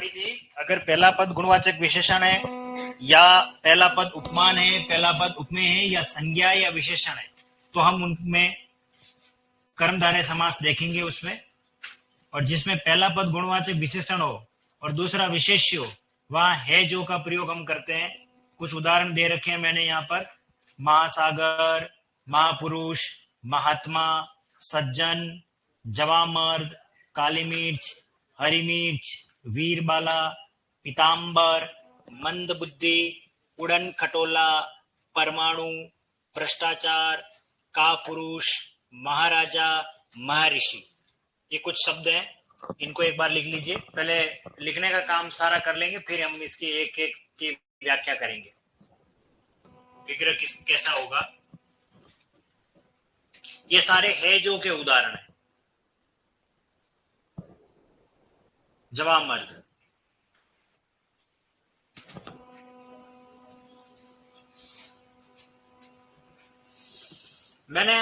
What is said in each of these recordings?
पढ़ी थी, अगर पहला पद गुणवाचक विशेषण है या पहला पद उपमान है, पहला पद उपमेय है या संज्ञा या विशेषण है, तो हम उनमें कर्मधारय समास देखेंगे उसमें। और जिसमें पहला पद गुणवाचक विशेषण हो और दूसरा विशेष्य हो, वहां है जो का प्रयोग हम करते हैं। कुछ उदाहरण दे रखे हैं मैंने यहाँ पर। महासागर, महापुरुष, महात्मा, सज्जन, जवामर्द, काली मिर्च, हरी मिर्च, वीरबाला, पीताम्बर, मंद बुद्धि, उड़न खटोला, परमाणु, भ्रष्टाचार, कापुरुष, महाराजा, महर्षि। ये कुछ शब्द हैं, इनको एक बार लिख लीजिए। पहले लिखने का काम सारा कर लेंगे, फिर हम इसकी एक एक की व्याख्या करेंगे। विग्रह कैसा होगा। ये सारे है जो के उदाहरण हैं। जवामर्द, मैंने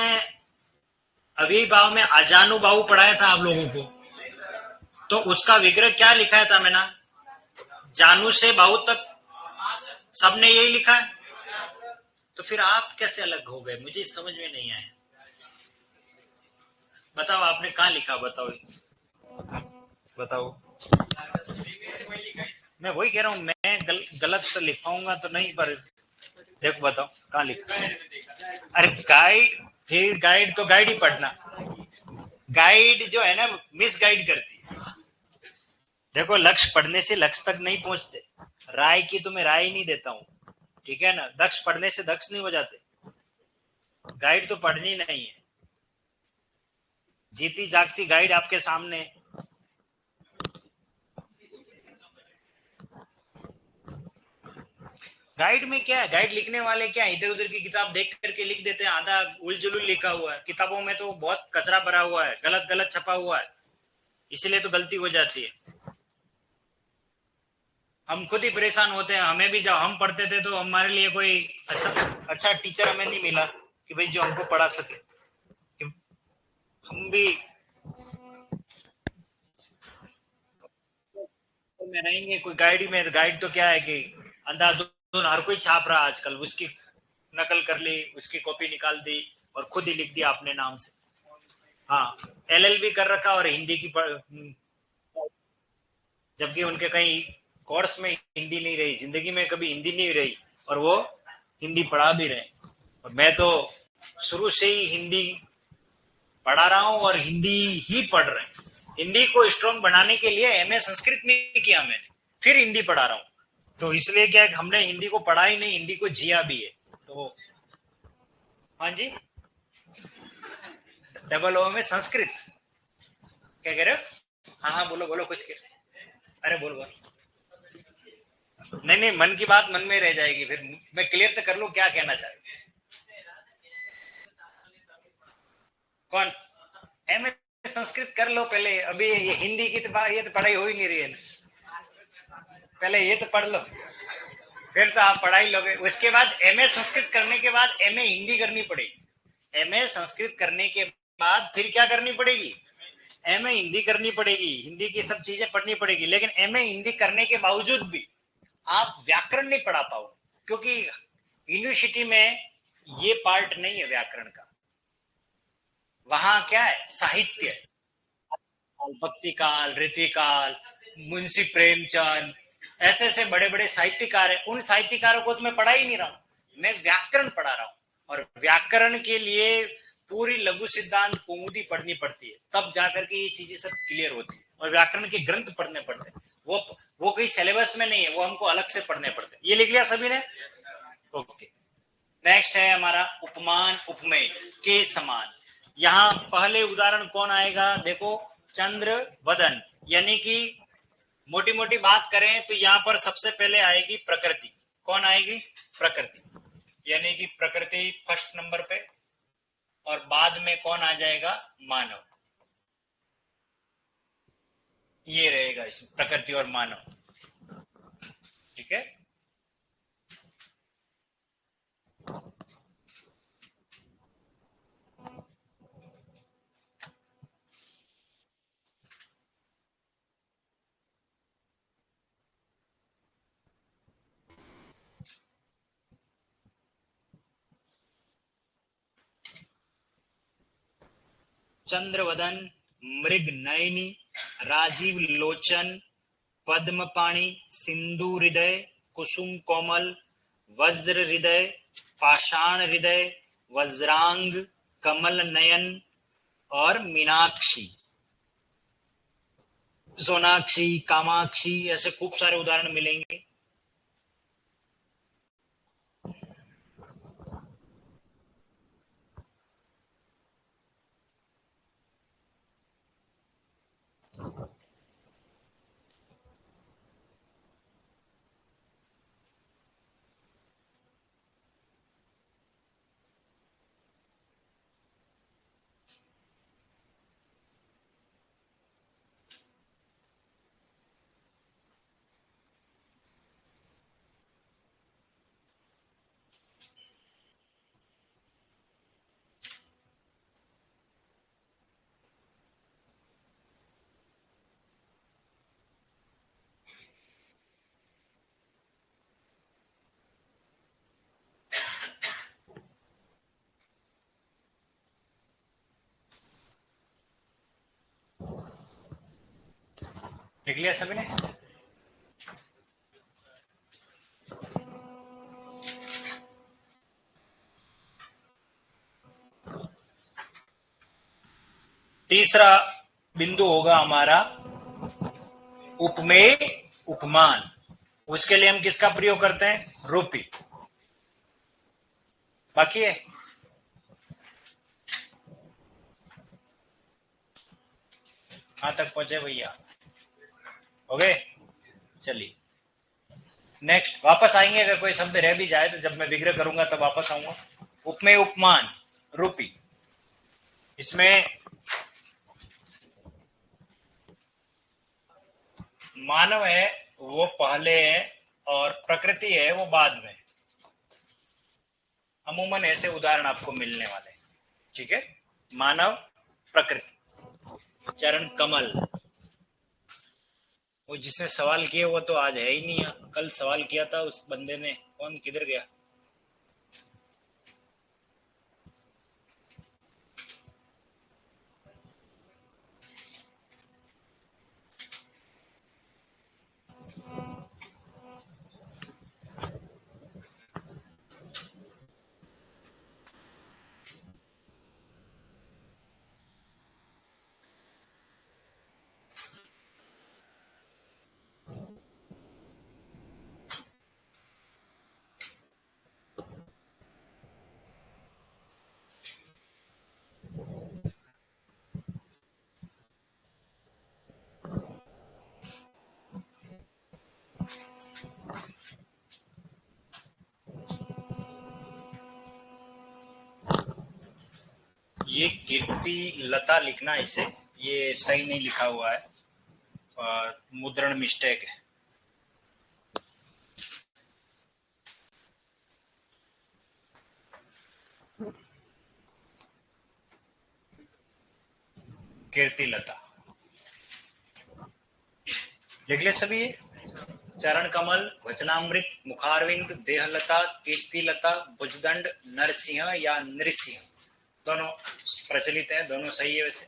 अविभाव में अजानुभाव पढ़ाया था आप लोगों को, तो उसका विग्रह क्या लिखाया था मैंने? जानू से बाहु तक सबने यही लिखा है, तो फिर आप कैसे अलग हो गए? मुझे समझ में नहीं आया। बताओ आपने कहाँ लिखा? बताओ बताओ। मैं वही कह रहा हूँ, मैं गलत तो लिखाऊंगा तो नहीं, पर देखो बताओ कहाँ लिखा। अरे गाइड, फिर गाइड तो गाइड ही पढ़ना। गाइड जो है ना, मिस गाइड करती है। देखो लक्ष्य पढ़ने से लक्ष्य तक नहीं पहुंचते। राय की तो मैं राय ही नहीं देता हूं, ठीक है ना। दक्ष पढ़ने से दक्ष नहीं हो जाते। गाइड तो पढ़नी नहीं है। जीती जागती गाइड आपके सामने। गाइड में क्या है? गाइड लिखने वाले क्या इधर उधर की किताब देख करके लिख देते हैं, आधा उलझुल लिखा हुआ है। किताबों में तो बहुत कचरा भरा हुआ है, गलत गलत छपा हुआ है, इसलिए तो गलती हो जाती है। हम खुद ही परेशान होते हैं। हमें भी, जब हम पढ़ते थे तो हमारे लिए कोई अच्छा टीचर हमें नहीं मिला कि भाई जो हमको पढ़ा सके। हम भी में रहेंगे, कोई गाइड में। गाइड तो क्या है कि अंधाधुन हर कोई छाप रहा आजकल, उसकी नकल कर ली, उसकी कॉपी निकाल दी और खुद ही लिख दिया अपने नाम से। हाँ, एलएलबी कर रखा और हिंदी की जबकि उनके कहीं कोर्स में हिंदी नहीं रही, जिंदगी में कभी हिंदी नहीं रही, और वो हिंदी पढ़ा भी रहे। और मैं तो शुरू से ही हिंदी पढ़ा रहा हूँ और हिंदी ही पढ़ रहे हैं। हिंदी को स्ट्रॉन्ग बनाने के लिए एमए संस्कृत में किया मैंने, फिर हिंदी पढ़ा रहा हूँ। तो इसलिए क्या है, हमने हिंदी को पढ़ा ही नहीं, हिंदी को जिया भी है। तो हाँ जी, डबल ओ में संस्कृत। क्या कह रहे हो? हाँ हाँ, बोलो बोलो कुछ अरे बोलो बोलो। नहीं नहीं, मन की बात मन में रह जाएगी। फिर मैं क्लियर तो कर लूं क्या कहना चाह रहे। कौन? एम संस्कृत कर लो पहले। अभी ये हिंदी की तो ये तो पढ़ाई हो ही नहीं रही है। पहले ये तो पढ़ लो, फिर तो आप पढ़ाई लोगे। उसके बाद एमए संस्कृत करने के बाद एमए हिंदी करनी पड़ेगी। एमए संस्कृत करने के बाद फिर क्या करनी पड़ेगी? एमए हिंदी करनी पड़ेगी। हिंदी की सब चीजें पढ़नी पड़ेगी। लेकिन एमए हिंदी करने के बावजूद भी आप व्याकरण नहीं पढ़ा पाओ, क्योंकि यूनिवर्सिटी में ये पार्ट नहीं है व्याकरण का। वहां क्या है? साहित्य, भक्ति काल, रीतिकाल, मुंशी प्रेमचंद, ऐसे ऐसे बड़े बड़े साहित्यकार हैं। उन साहित्यकारों को तो मैं पढ़ा ही नहीं रहा हूं, मैं व्याकरण पढ़ा रहा हूं। और व्याकरण के लिए पूरी लघु सिद्धांत कौमुदी पढ़नी पड़ती है, तब जाकर के ये चीजें सब क्लियर होती है। और व्याकरण के ग्रंथ पढ़ने पड़ते हैं। वो कहीं सिलेबस में नहीं है, वो हमको अलग से पढ़ने पड़ते हैं। ये लिख लिया सभी ने? ओके। नेक्स्ट है हमारा उपमान उपमेय के समान। यहां पहले उदाहरण कौन आएगा? देखो, चंद्र वदन, यानी कि मोटी मोटी बात करें तो यहां पर सबसे पहले आएगी प्रकृति। कौन आएगी? प्रकृति, यानी कि प्रकृति फर्स्ट नंबर पे। और बाद में कौन आ जाएगा? मानव। ये रहेगा इसमें, प्रकृति और मानव। ठीक है। चंद्रवदन, मृग नयनी, राजीव लोचन, पद्म पाणी, सिंधु हृदय, कुसुम कोमल, वज्र हृदय, पाषाण हृदय, वज्रांग, कमल नयन और मीनाक्षी, सोनाक्षी, कामाक्षी, ऐसे खूब सारे उदाहरण मिलेंगे। लिख लिया सभी ने? तीसरा बिंदु होगा हमारा उपमेय उपमान। उसके लिए हम किसका प्रयोग करते हैं? रूपी। बाकी है? कहां तक पहुंचे भैया? हो गए? चलिए नेक्स्ट वापस आएंगे। अगर कोई शब्द रह भी जाए तो जब मैं विग्रह करूंगा तब वापस आऊंगा। उपमेय उपमान रूपी। इसमें मानव है वो पहले है और प्रकृति है वो बाद में। अमूमन ऐसे उदाहरण आपको मिलने वाले। ठीक है, मानव, प्रकृति, चरण कमल। वो जिसने सवाल किया वो तो आज है ही नहीं है। कल सवाल किया था उस बंदे ने, कौन किधर गया? ये कीर्ति लता लिखना इसे, ये सही नहीं लिखा हुआ है और मुद्रण मिस्टेक है। कीर्ति लता लिख ले सभी। ये चरण कमल, वचनामृत, मुखारविंद, देहलता, कीर्तिलता, भुजदंड, नरसिंह या नृसिंह, दोनों प्रचलित है, दोनों सही है वैसे।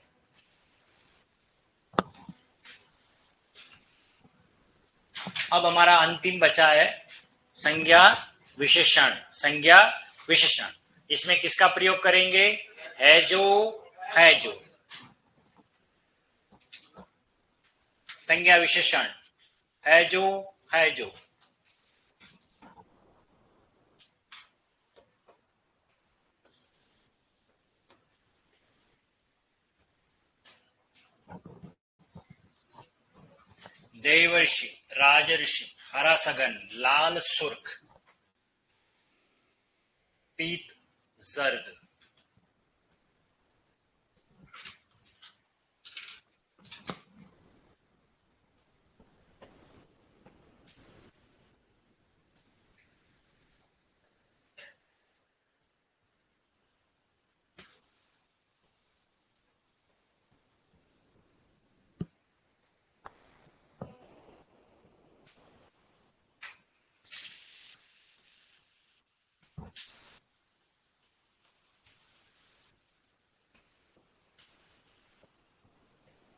अब हमारा अंतिम बचा है संज्ञा विशेषण। संज्ञा विशेषण, इसमें किसका प्रयोग करेंगे? है जो, है जो। संज्ञा विशेषण है जो, है जो। देवर्षि, राजर्षि, हरा सघन, लाल सुर्ख, पीत जर्द।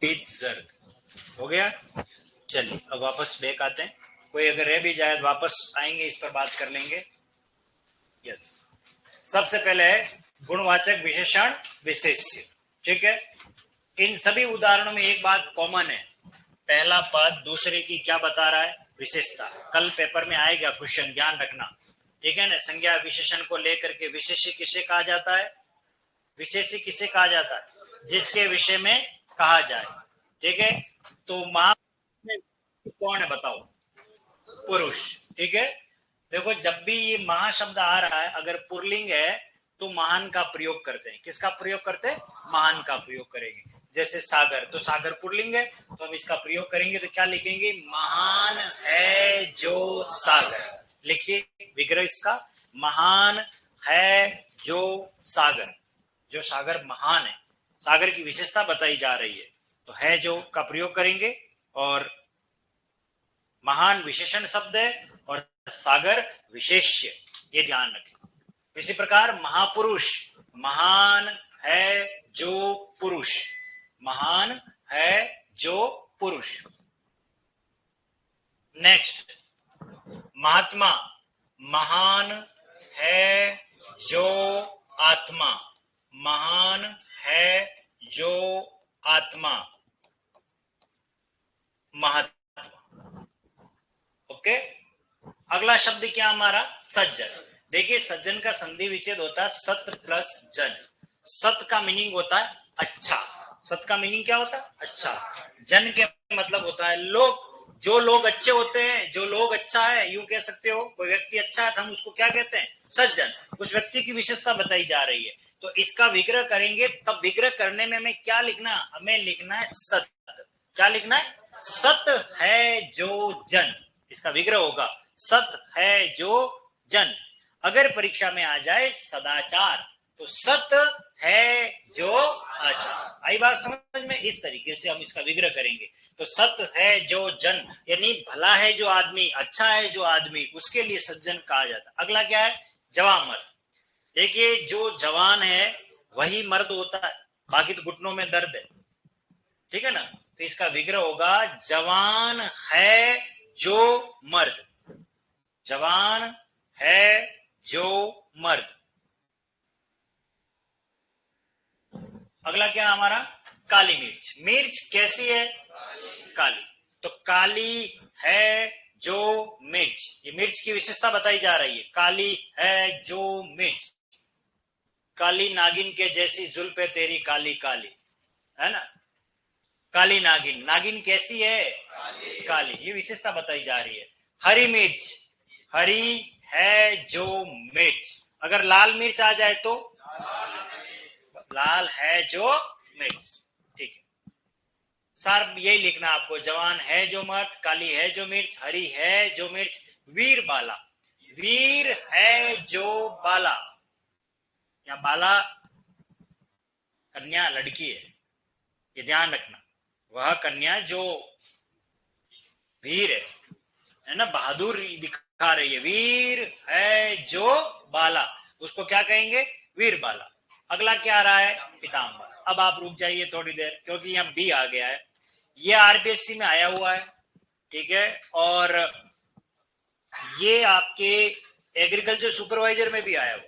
पीत जर्द हो गया। चलिए अब वापस बैक आते हैं, कोई अगर रह भी जाए तो वापस आएंगे, इस पर बात कर लेंगे। यस, सबसे पहले है गुणवाचक विशेषण विशेष्य। ठीक है, इन सभी उदाहरणों में एक बात कॉमन है, पहला पद दूसरे की क्या बता रहा है, विशेषता। कल पेपर में आएगा क्वेश्चन, ध्यान रखना। ठीक है ना, संज्ञा विशेषण को लेकर के विशेष्य किसे कहा जाता है, विशेष्य किसे कहा जाता है, जिसके विषय में कहा जाए। ठीक है, तो महा कौन है बताओ, पुरुष। ठीक है, देखो जब भी ये महाशब्द आ रहा है, अगर पुरलिंग है तो महान का प्रयोग करते हैं। किसका प्रयोग करते हैं, महान का प्रयोग करेंगे। जैसे सागर, तो सागर पुरलिंग है, तो हम इसका प्रयोग करेंगे तो क्या लिखेंगे, महान है जो सागर। लिखिए विग्रह इसका, महान है जो सागर, जो सागर महान है, सागर की विशेषता बताई जा रही है, तो है जो का प्रयोग करेंगे। और महान विशेषण शब्द है और सागर विशेष्य, ये ध्यान रखें। इसी प्रकार महापुरुष, महान है जो पुरुष, महान है जो पुरुष। नेक्स्ट महात्मा, महान है जो आत्मा, महान है जो आत्मा, महात्मा। ओके, अगला शब्द क्या हमारा, सज्जन। देखिए सज्जन का संधि विच्छेद होता है सत प्लस जन। सत का मीनिंग होता है अच्छा, सत का मीनिंग क्या होता है, अच्छा। जन के मतलब होता है लोग, जो लोग अच्छे होते हैं, जो लोग अच्छा है, यूं कह सकते हो कोई व्यक्ति अच्छा है तो हम उसको क्या कहते हैं, सज्जन। उस व्यक्ति की विशेषता बताई जा रही है, तो इसका विग्रह करेंगे। तब विग्रह करने में हमें क्या लिखना, हमें लिखना है सत। क्या लिखना है, सत है जो जन, इसका विग्रह होगा सत है जो जन। अगर परीक्षा में आ जाए सदाचार, तो सत है जो आचार। आई बात समझ में, इस तरीके से हम इसका विग्रह करेंगे। तो सत है जो जन, यानी भला है जो आदमी, अच्छा है जो आदमी, उसके लिए सज्जन कहा जाता। अगला क्या है, जवान मर्द। देखिए जो जवान है वही मर्द होता है, बाकी तो घुटनों में दर्द है। ठीक है ना, तो इसका विग्रह होगा जवान है जो मर्द, जवान है जो मर्द। अगला क्या हमारा, काली मिर्च। मिर्च कैसी है, काली, तो काली है जो मिर्च, ये मिर्च की विशेषता बताई जा रही है, काली है जो मिर्च। काली नागिन के जैसी जुल्फ है तेरी काली काली, है ना, काली नागिन, नागिन कैसी है, काली, ये विशेषता बताई जा रही है। हरी मिर्च, हरी है जो मिर्च। अगर लाल मिर्च आ जाए तो लाल है जो मिर्च। ठीक है, सर यही लिखना आपको, जवान है जो मर्द, काली है जो मिर्च, हरी है जो मिर्च। वीर बाला, वीर है जो बाला, या बाला कन्या लड़की है, ये ध्यान रखना। वह कन्या जो वीर है ना, बहादुर दिखा रही है, वीर है जो बाला, उसको क्या कहेंगे, वीर बाला। अगला क्या आ रहा है, पीताम्बर। अब आप रुक जाइए थोड़ी देर, क्योंकि यहाँ बी आ गया है, ये आरपीएससी में आया हुआ है। ठीक है, और ये आपके एग्रीकल्चर सुपरवाइजर में भी आया हुआ,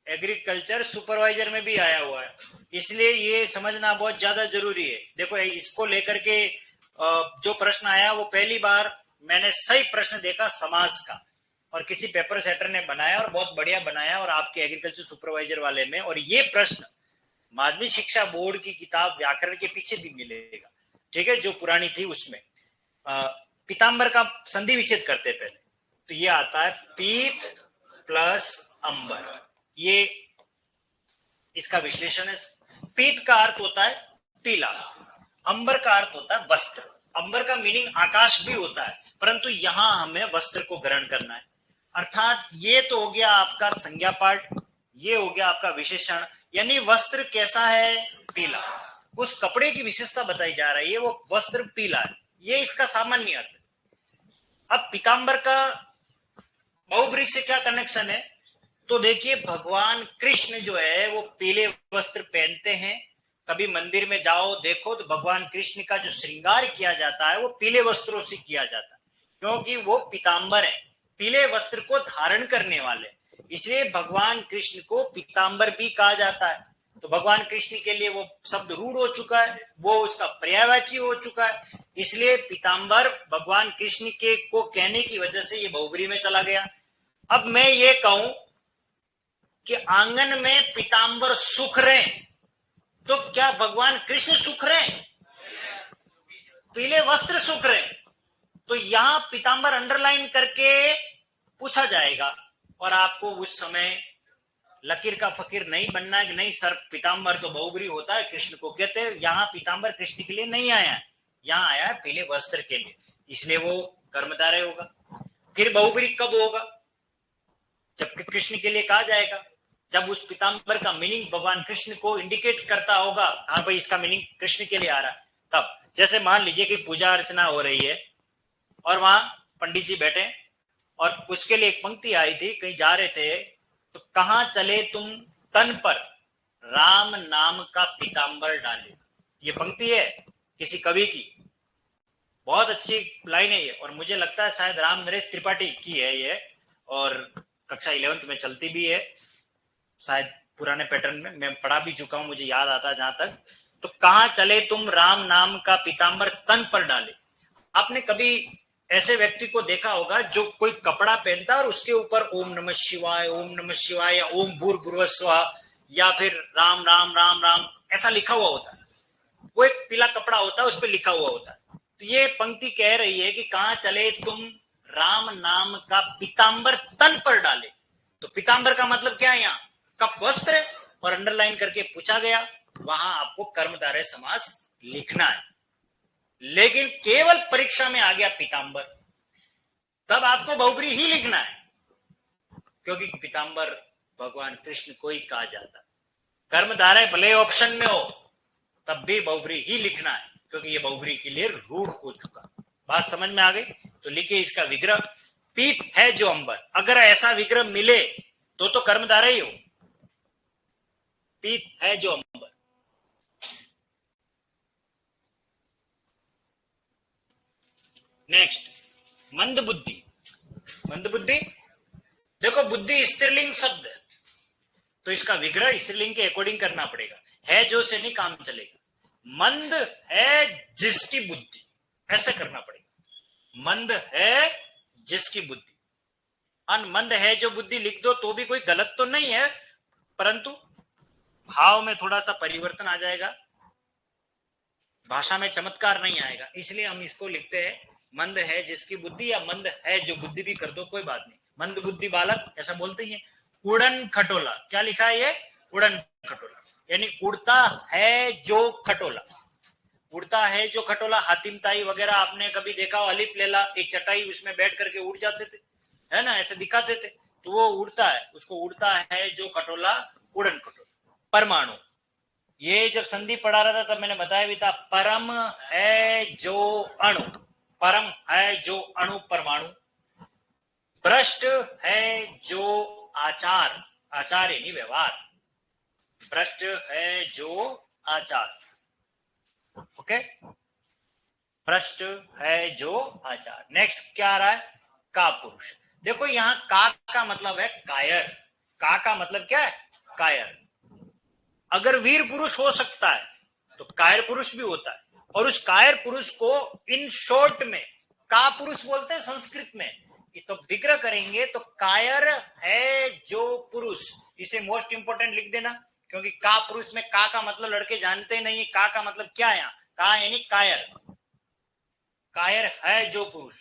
एग्रीकल्चर सुपरवाइजर में भी आया हुआ है, इसलिए ये समझना बहुत ज्यादा जरूरी है। देखो इसको लेकर के जो प्रश्न आया वो पहली बार मैंने सही प्रश्न देखा समाज का, और किसी पेपर सेटर ने बनाया और बहुत बढ़िया बनाया, और आपके एग्रीकल्चर सुपरवाइजर वाले में। और ये प्रश्न माध्यमिक शिक्षा बोर्ड की किताब व्याकरण के पीछे भी मिलेगा, ठीक है, जो पुरानी थी उसमें। पीताम्बर का संधि विच्छेद करते पहले, तो ये आता है पीत प्लस अंबर, ये इसका विश्लेषण है। पीत का अर्थ होता है पीला, अंबर का अर्थ होता है वस्त्र। अंबर का मीनिंग आकाश भी होता है, परंतु यहां हमें वस्त्र को ग्रहण करना है। अर्थात ये तो हो गया आपका संज्ञा पाठ, ये हो गया आपका विशेषण, यानी वस्त्र कैसा है, पीला। उस कपड़े की विशेषता बताई जा रही है, वो वस्त्र पीला है, ये इसका सामान्य अर्थ। अब पीताम्बर का बहुब्रीहि से क्या कनेक्शन है, तो देखिए भगवान कृष्ण जो है वो पीले वस्त्र पहनते हैं, कभी मंदिर में जाओ देखो तो भगवान कृष्ण का जो श्रृंगार किया जाता है वो पीले वस्त्रों से किया जाता है, क्योंकि वो पीतांबर है, पीले वस्त्र को धारण करने वाले, इसलिए भगवान कृष्ण को पीतांबर भी कहा जाता है। तो भगवान कृष्ण के लिए वो शब्द रूढ़ हो चुका है, वो उसका पर्यायवाची हो चुका है, इसलिए पीतांबर भगवान कृष्ण के को कहने की वजह से ये बहुब्री में चला गया। अब मैं ये कहूं कि आंगन में पीतांबर सूख रहे, तो क्या भगवान कृष्ण सूख रहे? पीले वस्त्र सूख रहे, तो यहां पीतांबर अंडरलाइन करके पूछा जाएगा, और आपको उस समय लकीर का फकीर नहीं बनना है कि नहीं सर पीतांबर तो बहुब्री होता है, कृष्ण को कहते हैं। यहां पीतांबर कृष्ण के लिए नहीं आया है, यहां आया है पीले वस्त्र के लिए, इसलिए वो कर्मधारय होगा। फिर बहुब्री कब होगा? जबकि कृष्ण के लिए कहा जाएगा, जब उस पीतांबर का मीनिंग भगवान कृष्ण को इंडिकेट करता होगा, हाँ भाई इसका मीनिंग कृष्ण के लिए आ रहा है। तब जैसे मान लीजिए कि पूजा अर्चना हो रही है और वहां पंडित जी बैठे और उसके लिए एक पंक्ति आई थी, कहीं जा रहे थे तो कहां चले तुम तन पर राम नाम का पीतांबर डाले, ये पंक्ति है किसी कवि की, बहुत अच्छी लाइन है ये, और मुझे लगता है शायद राम नरेश त्रिपाठी की है ये, और कक्षा 11th में चलती भी है शायद, पुराने पैटर्न में मैं पढ़ा भी चुका हूं, मुझे याद आता है जहां तक। तो कहां चले तुम राम नाम का पीतांबर तन पर डाले। आपने कभी ऐसे व्यक्ति को देखा होगा जो कोई कपड़ा पहनता है और उसके ऊपर ओम नमः शिवाय, ओम नमः शिवाय, या ओम भूर्भुवस्सुवः, या फिर राम राम राम राम ऐसा लिखा हुआ होता है, वो एक पीला कपड़ा होता है उस पर लिखा हुआ होता है। तो ये पंक्ति कह रही है कि कहां चले तुम राम नाम का पीतांबर तन पर डाले, तो पीतांबर का मतलब क्या है? यहाँ कप वस्त्र, और अंडरलाइन करके पूछा गया, वहां आपको कर्मधारय समास लिखना है। लेकिन केवल परीक्षा में आ गया पीतांबर, तब आपको बहुब्री ही लिखना है, क्योंकि पीतांबर भगवान कृष्ण को ही कहा जाता। कर्मधारय भले ऑप्शन में हो तब भी बहुब्री ही लिखना है, क्योंकि ये बहुब्री के लिए रूढ़ हो चुका। बात समझ में आ गई? तो लिखिए इसका विग्रह, पीप है जो अंबर, अगर ऐसा विग्रह मिले तो कर्मधारय ही हो, पीप है जो अंबर। नेक्स्ट, मंद बुद्धि। मंद बुद्धि, देखो बुद्धि स्त्रीलिंग शब्द है, तो इसका विग्रह स्त्रीलिंग के अकॉर्डिंग करना पड़ेगा, है जो से नहीं काम चलेगा। मंद है जिसकी बुद्धि, ऐसे करना पड़ेगा, मंद है जिसकी बुद्धि। मंद है जो बुद्धि लिख दो तो भी कोई गलत तो नहीं है, परंतु भाव में थोड़ा सा परिवर्तन आ जाएगा, भाषा में चमत्कार नहीं आएगा, इसलिए हम इसको लिखते हैं मंद है जिसकी बुद्धि, या मंद है जो बुद्धि भी कर दो कोई बात नहीं, मंद बुद्धि बालक ऐसा बोलते ही है। उड़न खटोला, क्या लिखा है ये? उड़न खटोला, यानी उड़ता है जो खटोला, उड़ता है जो खटोला। हातिम ताई वगैरह आपने कभी देखा हो, अलिफ लेला एक चटाई उसमें बैठ करके उड़ जाते थे, है ना, ऐसे दिखाते थे, तो वो उड़ता है, उसको उड़ता है जो खटोला, उड़न खटोला। परमाणु, ये जब संधि पढ़ा रहा था तब मैंने बताया भी था, परम है जो अणु, परम है जो अणु परमाणु। भ्रष्ट है जो आचार, आचार यानी व्यवहार, भ्रष्ट है जो आचार, ओके, भ्रष्ट है जो आचार। नेक्स्ट क्या आ रहा है? का पुरुष। देखो यहां का मतलब है कायर, का मतलब क्या है? कायर। अगर वीर पुरुष हो सकता है तो कायर पुरुष भी होता है, और उस कायर पुरुष को इन शॉर्ट में का पुरुष बोलते हैं संस्कृत में। तो विग्रह करेंगे तो कायर है जो पुरुष, इसे मोस्ट इंपोर्टेंट लिख देना, क्योंकि का पुरुष में का मतलब लड़के जानते नहीं, का मतलब क्या है? यहाँ का यानी कायर, कायर है जो पुरुष।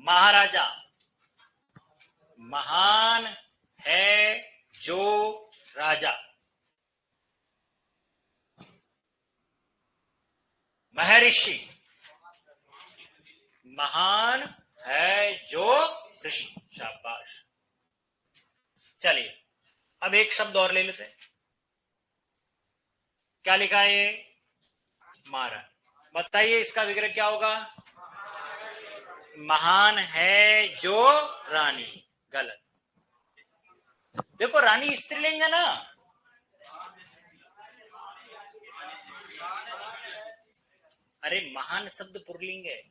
महाराजा, महान है जो राजा। महर्षि, महान है जो ऋषि। शाबाश। चलिए अब एक शब्द और ले लेते हैं, क्या लिखा है? महारानी। बताइए इसका विग्रह क्या होगा? महान है जो रानी। गलत। देखो रानी स्त्रीलिंग है ना, अरे महान शब्द पुल्लिंग है,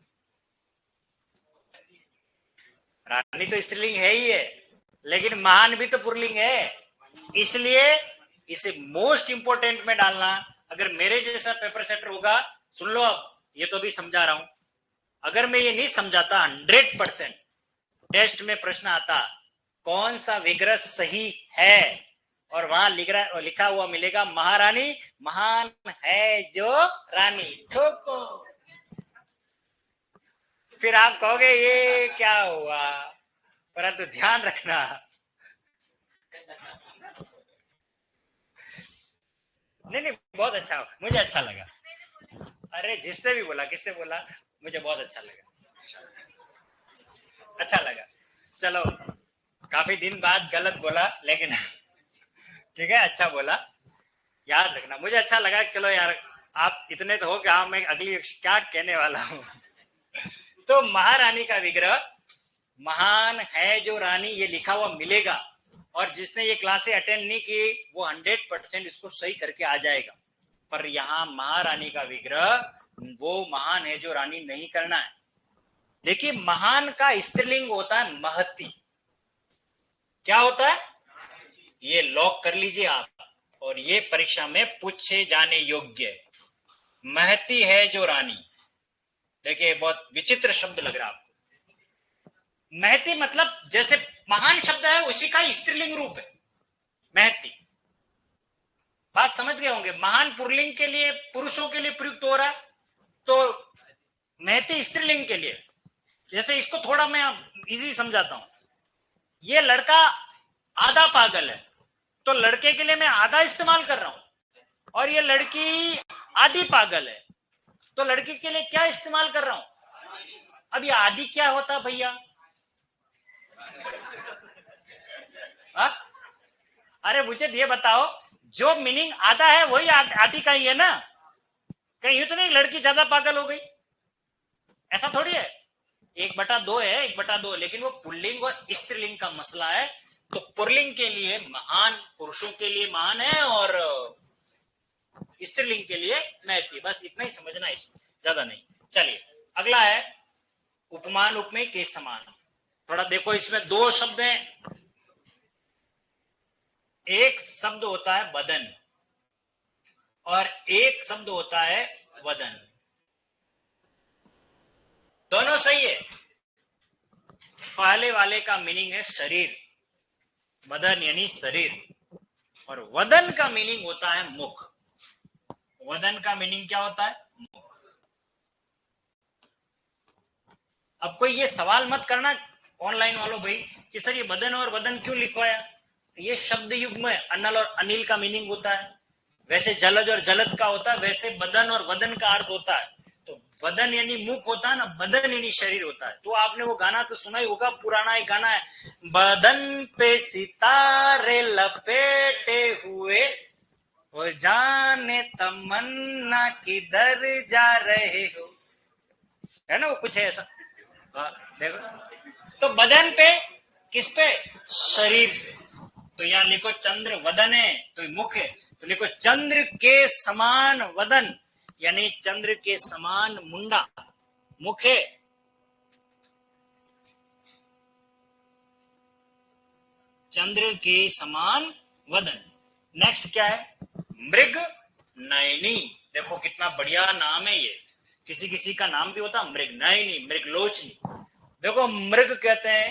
रानी तो स्त्रीलिंग है ही है, लेकिन महान भी तो पुल्लिंग है। इसलिए इसे मोस्ट इंपोर्टेंट में डालना। अगर मेरे जैसा पेपर सेटर होगा, सुन लो अब, ये तो भी समझा रहा हूं, अगर मैं ये नहीं समझाता 100% टेस्ट में प्रश्न आता कौन सा विग्रह सही है, और वहां लिखा हुआ मिलेगा महारानी, महान है जो रानी, ठोको। फिर आप कहोगे ये क्या हुआ, परंतु ध्यान रखना नहीं, बहुत अच्छा, मुझे अच्छा लगा। अरे जिससे भी बोला, किससे बोला, मुझे बहुत अच्छा लगा, अच्छा लगा। चलो, काफी दिन बाद गलत बोला, लेकिन ठीक है, अच्छा बोला, याद रखना। मुझे अच्छा लगा। चलो यार, आप इतने तो हो कि हाँ मैं अगली क्या कहने वाला हूं। तो महारानी का विग्रह, महान है जो रानी, ये लिखा हुआ मिलेगा, और जिसने ये क्लासे अटेंड नहीं की वो 100% इसको सही करके आ जाएगा। पर यहाँ महारानी का विग्रह, वो महान है जो रानी नहीं करना है। देखिए, महान का स्त्रीलिंग होता है महती। क्या होता है, ये लॉक कर लीजिए आप, और ये परीक्षा में पूछे जाने योग्य है। महती है जो रानी, देखिए बहुत विचित्र शब्द लग रहा है आपको। महती मतलब जैसे महान शब्द है उसी का स्त्रीलिंग रूप है महती। बात समझ गए होंगे। महान पुल्लिंग के लिए, पुरुषों के लिए प्रयुक्त हो रहा है, तो महती स्त्रीलिंग के लिए। जैसे इसको थोड़ा मैं इजी समझाता हूं, ये लड़का आधा पागल है, तो लड़के के लिए मैं आधा इस्तेमाल कर रहा हूं, और ये लड़की आधी पागल है, तो लड़की के लिए क्या इस्तेमाल कर रहा हूं। अब ये आधी क्या होता है भैया, अरे मुझे ये बताओ, जो मीनिंग आधा है वही आधी का ही है ना। कहीं तो नहीं लड़की ज्यादा पागल हो गई, ऐसा थोड़ी है। 1/2 है, 1/2, लेकिन वो पुल्लिंग और स्त्रीलिंग का मसला है। तो पुल्लिंग के लिए महान, पुरुषों के लिए महान है, और स्त्रीलिंग के लिए महती। बस इतना ही समझना, इसमें ज्यादा नहीं। चलिए अगला है उपमान उपमेय के समान। थोड़ा देखो, इसमें 2 शब्द हैं। एक शब्द होता है बदन, और एक शब्द होता है वदन। दोनों सही है। पहले वाले का मीनिंग है शरीर, बदन यानी शरीर, और वदन का मीनिंग होता है मुख। वदन का मीनिंग क्या होता है, मुख। अब कोई ये सवाल मत करना ऑनलाइन वालों भाई कि सर ये बदन और वदन क्यों लिखवाया। ये शब्द युग्म है, अनल और अनिल का मीनिंग होता है। वैसे जलज और जलद का होता है, वैसे बदन और वदन का अर्थ होता है। तो वदन यानी मुख होता है ना, बदन यानी शरीर होता है। तो आपने वो गाना तो सुना ही होगा, पुराना ही गाना है, बदन पे सितारे लपेटे हुए, वो जाने तमन्ना किधर जा रहे हो, है ना वो कुछ है ऐसा। देखो, तो बदन पे, किस पे, शरीर पे। तो यहां लिखो चंद्र वदन है, तो मुख है, तो लिखो चंद्र के समान वदन, यानी चंद्र के समान मुंडा, मुख है। चंद्र के समान वदन। नेक्स्ट क्या है, मृग नयनी। देखो कितना बढ़िया नाम है ये। किसी किसी का नाम भी होता मृग नयनी, मृग लोचनी। देखो मृग कहते हैं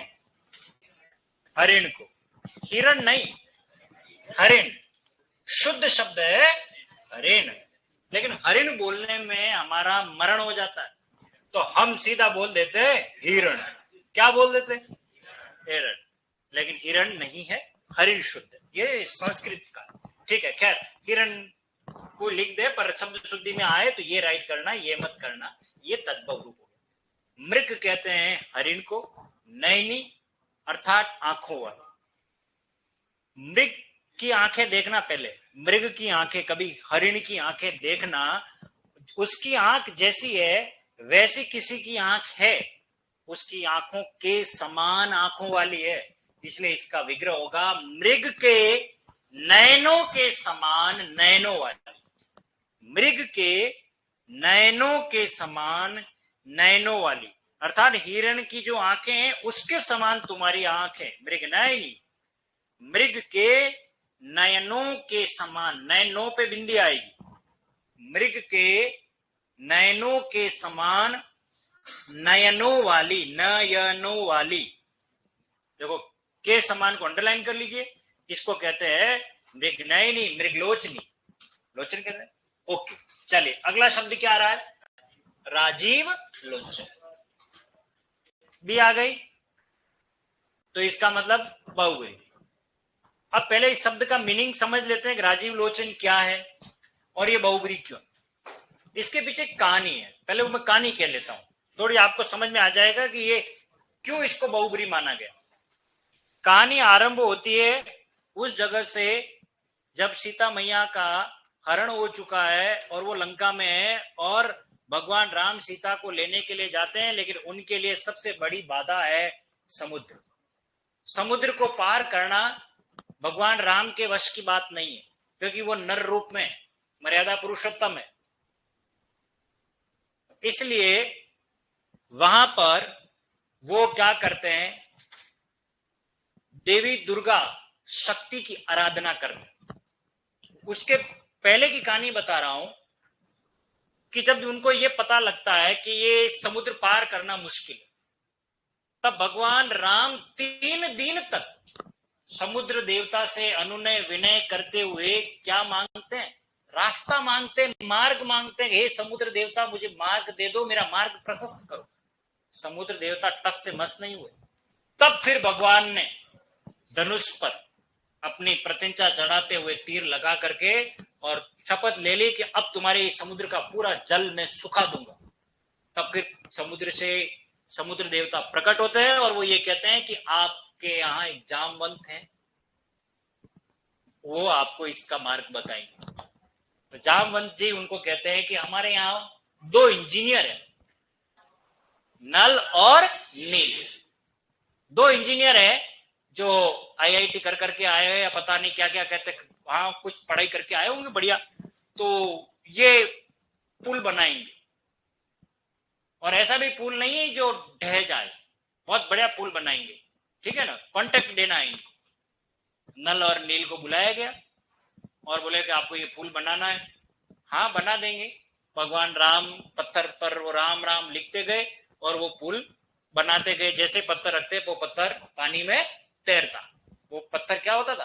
हरिण को, हिरण नहीं, हरिण शुद्ध शब्द है हरिण। लेकिन हरिण बोलने में हमारा मरण हो जाता है, तो हम सीधा बोल देते हिरण। क्या बोल देते, हिरण। लेकिन हिरण नहीं है, हरिण शुद्ध, ये संस्कृत का। ठीक है, खैर हिरण को लिख दे, पर शब्द शुद्धि में आए तो ये राइट करना, ये मत करना, ये तद्भव रूप हो गया। मृग कहते हैं हरिण को, नैनी अर्थात आंखों वाला। मृग की आंखें देखना, पहले मृग की आंखें, कभी हरिण की आंखें देखना, उसकी आंख जैसी है वैसी किसी की आंख है, उसकी आंखों के समान आंखों वाली है, इसलिए इसका विग्रह होगा मृग के नयनों के समान नयनों वाली। मृग के नयनों के समान नयनों वाली, अर्थात हिरण की जो आंखें हैं उसके समान तुम्हारी आंख है, मृग नयनी। मृग के नयनों के समान, नयनों पे बिंदी आएगी, मृग के नयनों के समान नयनों वाली, नयनों वाली। देखो के समान को अंडरलाइन कर लीजिए, इसको कहते हैं मृग नयनी, मृगलोचनी, लोचन कहते हैं। ओके, चलिए अगला शब्द क्या आ रहा है, राजीव लोचन भी आ गई, तो इसका मतलब बहुव्रीहि। अब पहले इस शब्द का मीनिंग समझ लेते हैं कि राजीव लोचन क्या है और ये बहुव्रीहि क्यों। इसके पीछे कहानी है, पहले वो मैं कहानी कह लेता हूं, थोड़ी आपको समझ में आ जाएगा कि ये क्यों इसको बहुव्रीहि माना गया। कहानी आरंभ होती है उस जगह से जब सीता मैया का हरण हो चुका है और वो लंका में है और भगवान राम सीता को लेने के लिए जाते हैं, लेकिन उनके लिए सबसे बड़ी बाधा है समुद्र। समुद्र को पार करना भगवान राम के वश की बात नहीं है, क्योंकि वो नर रूप में मर्यादा पुरुषोत्तम है। इसलिए वहां पर वो क्या करते हैं, देवी दुर्गा शक्ति की आराधना करते हैं। उसके पहले की कहानी बता रहा हूं कि जब उनको ये पता लगता है कि ये समुद्र पार करना मुश्किल है, तब भगवान राम 3 दिन तक समुद्र देवता से अनुनय विनय करते हुए क्या मांगते हैं, रास्ता मांगते हैं, मार्ग मांगते हैं। हे समुद्र देवता मुझे मार्ग दे दो, मेरा मार्ग प्रशस्त करो। समुद्र देवता टस से मस नहीं हुए। तब फिर भगवान ने धनुष पर अपनी प्रत्यंचा चढ़ाते हुए तीर लगा करके और शपथ ले ली कि अब तुम्हारे समुद्र का पूरा जल मैं सुखा दूंगा। तब फिर समुद्र से समुद्र देवता प्रकट होते हैं और वो ये कहते हैं कि आपके यहाँ एक जामवंत है, वो आपको इसका मार्ग बताएंगे। तो जामवंत जी उनको कहते हैं कि हमारे यहाँ 2 इंजीनियर हैं, नल और नील। 2 इंजीनियर है जो आईआईटी कर करके आए हैं या पता नहीं क्या क्या कहते, वहां कुछ पढ़ाई करके आए होंगे बढ़िया, तो ये पुल बनाएंगे। और ऐसा भी पुल नहीं है जो ढह जाए, बहुत बढ़िया पुल बनाएंगे, ठीक है ना, कॉन्टेक्ट देना आएंगे। नल और नील को बुलाया गया और बोले कि आपको ये पुल बनाना है। हाँ बना देंगे। भगवान राम पत्थर पर वो राम राम लिखते गए और वो पुल बनाते गए। जैसे पत्थर रखते वो पत्थर पानी में तैरता। वो पत्थर क्या होता था,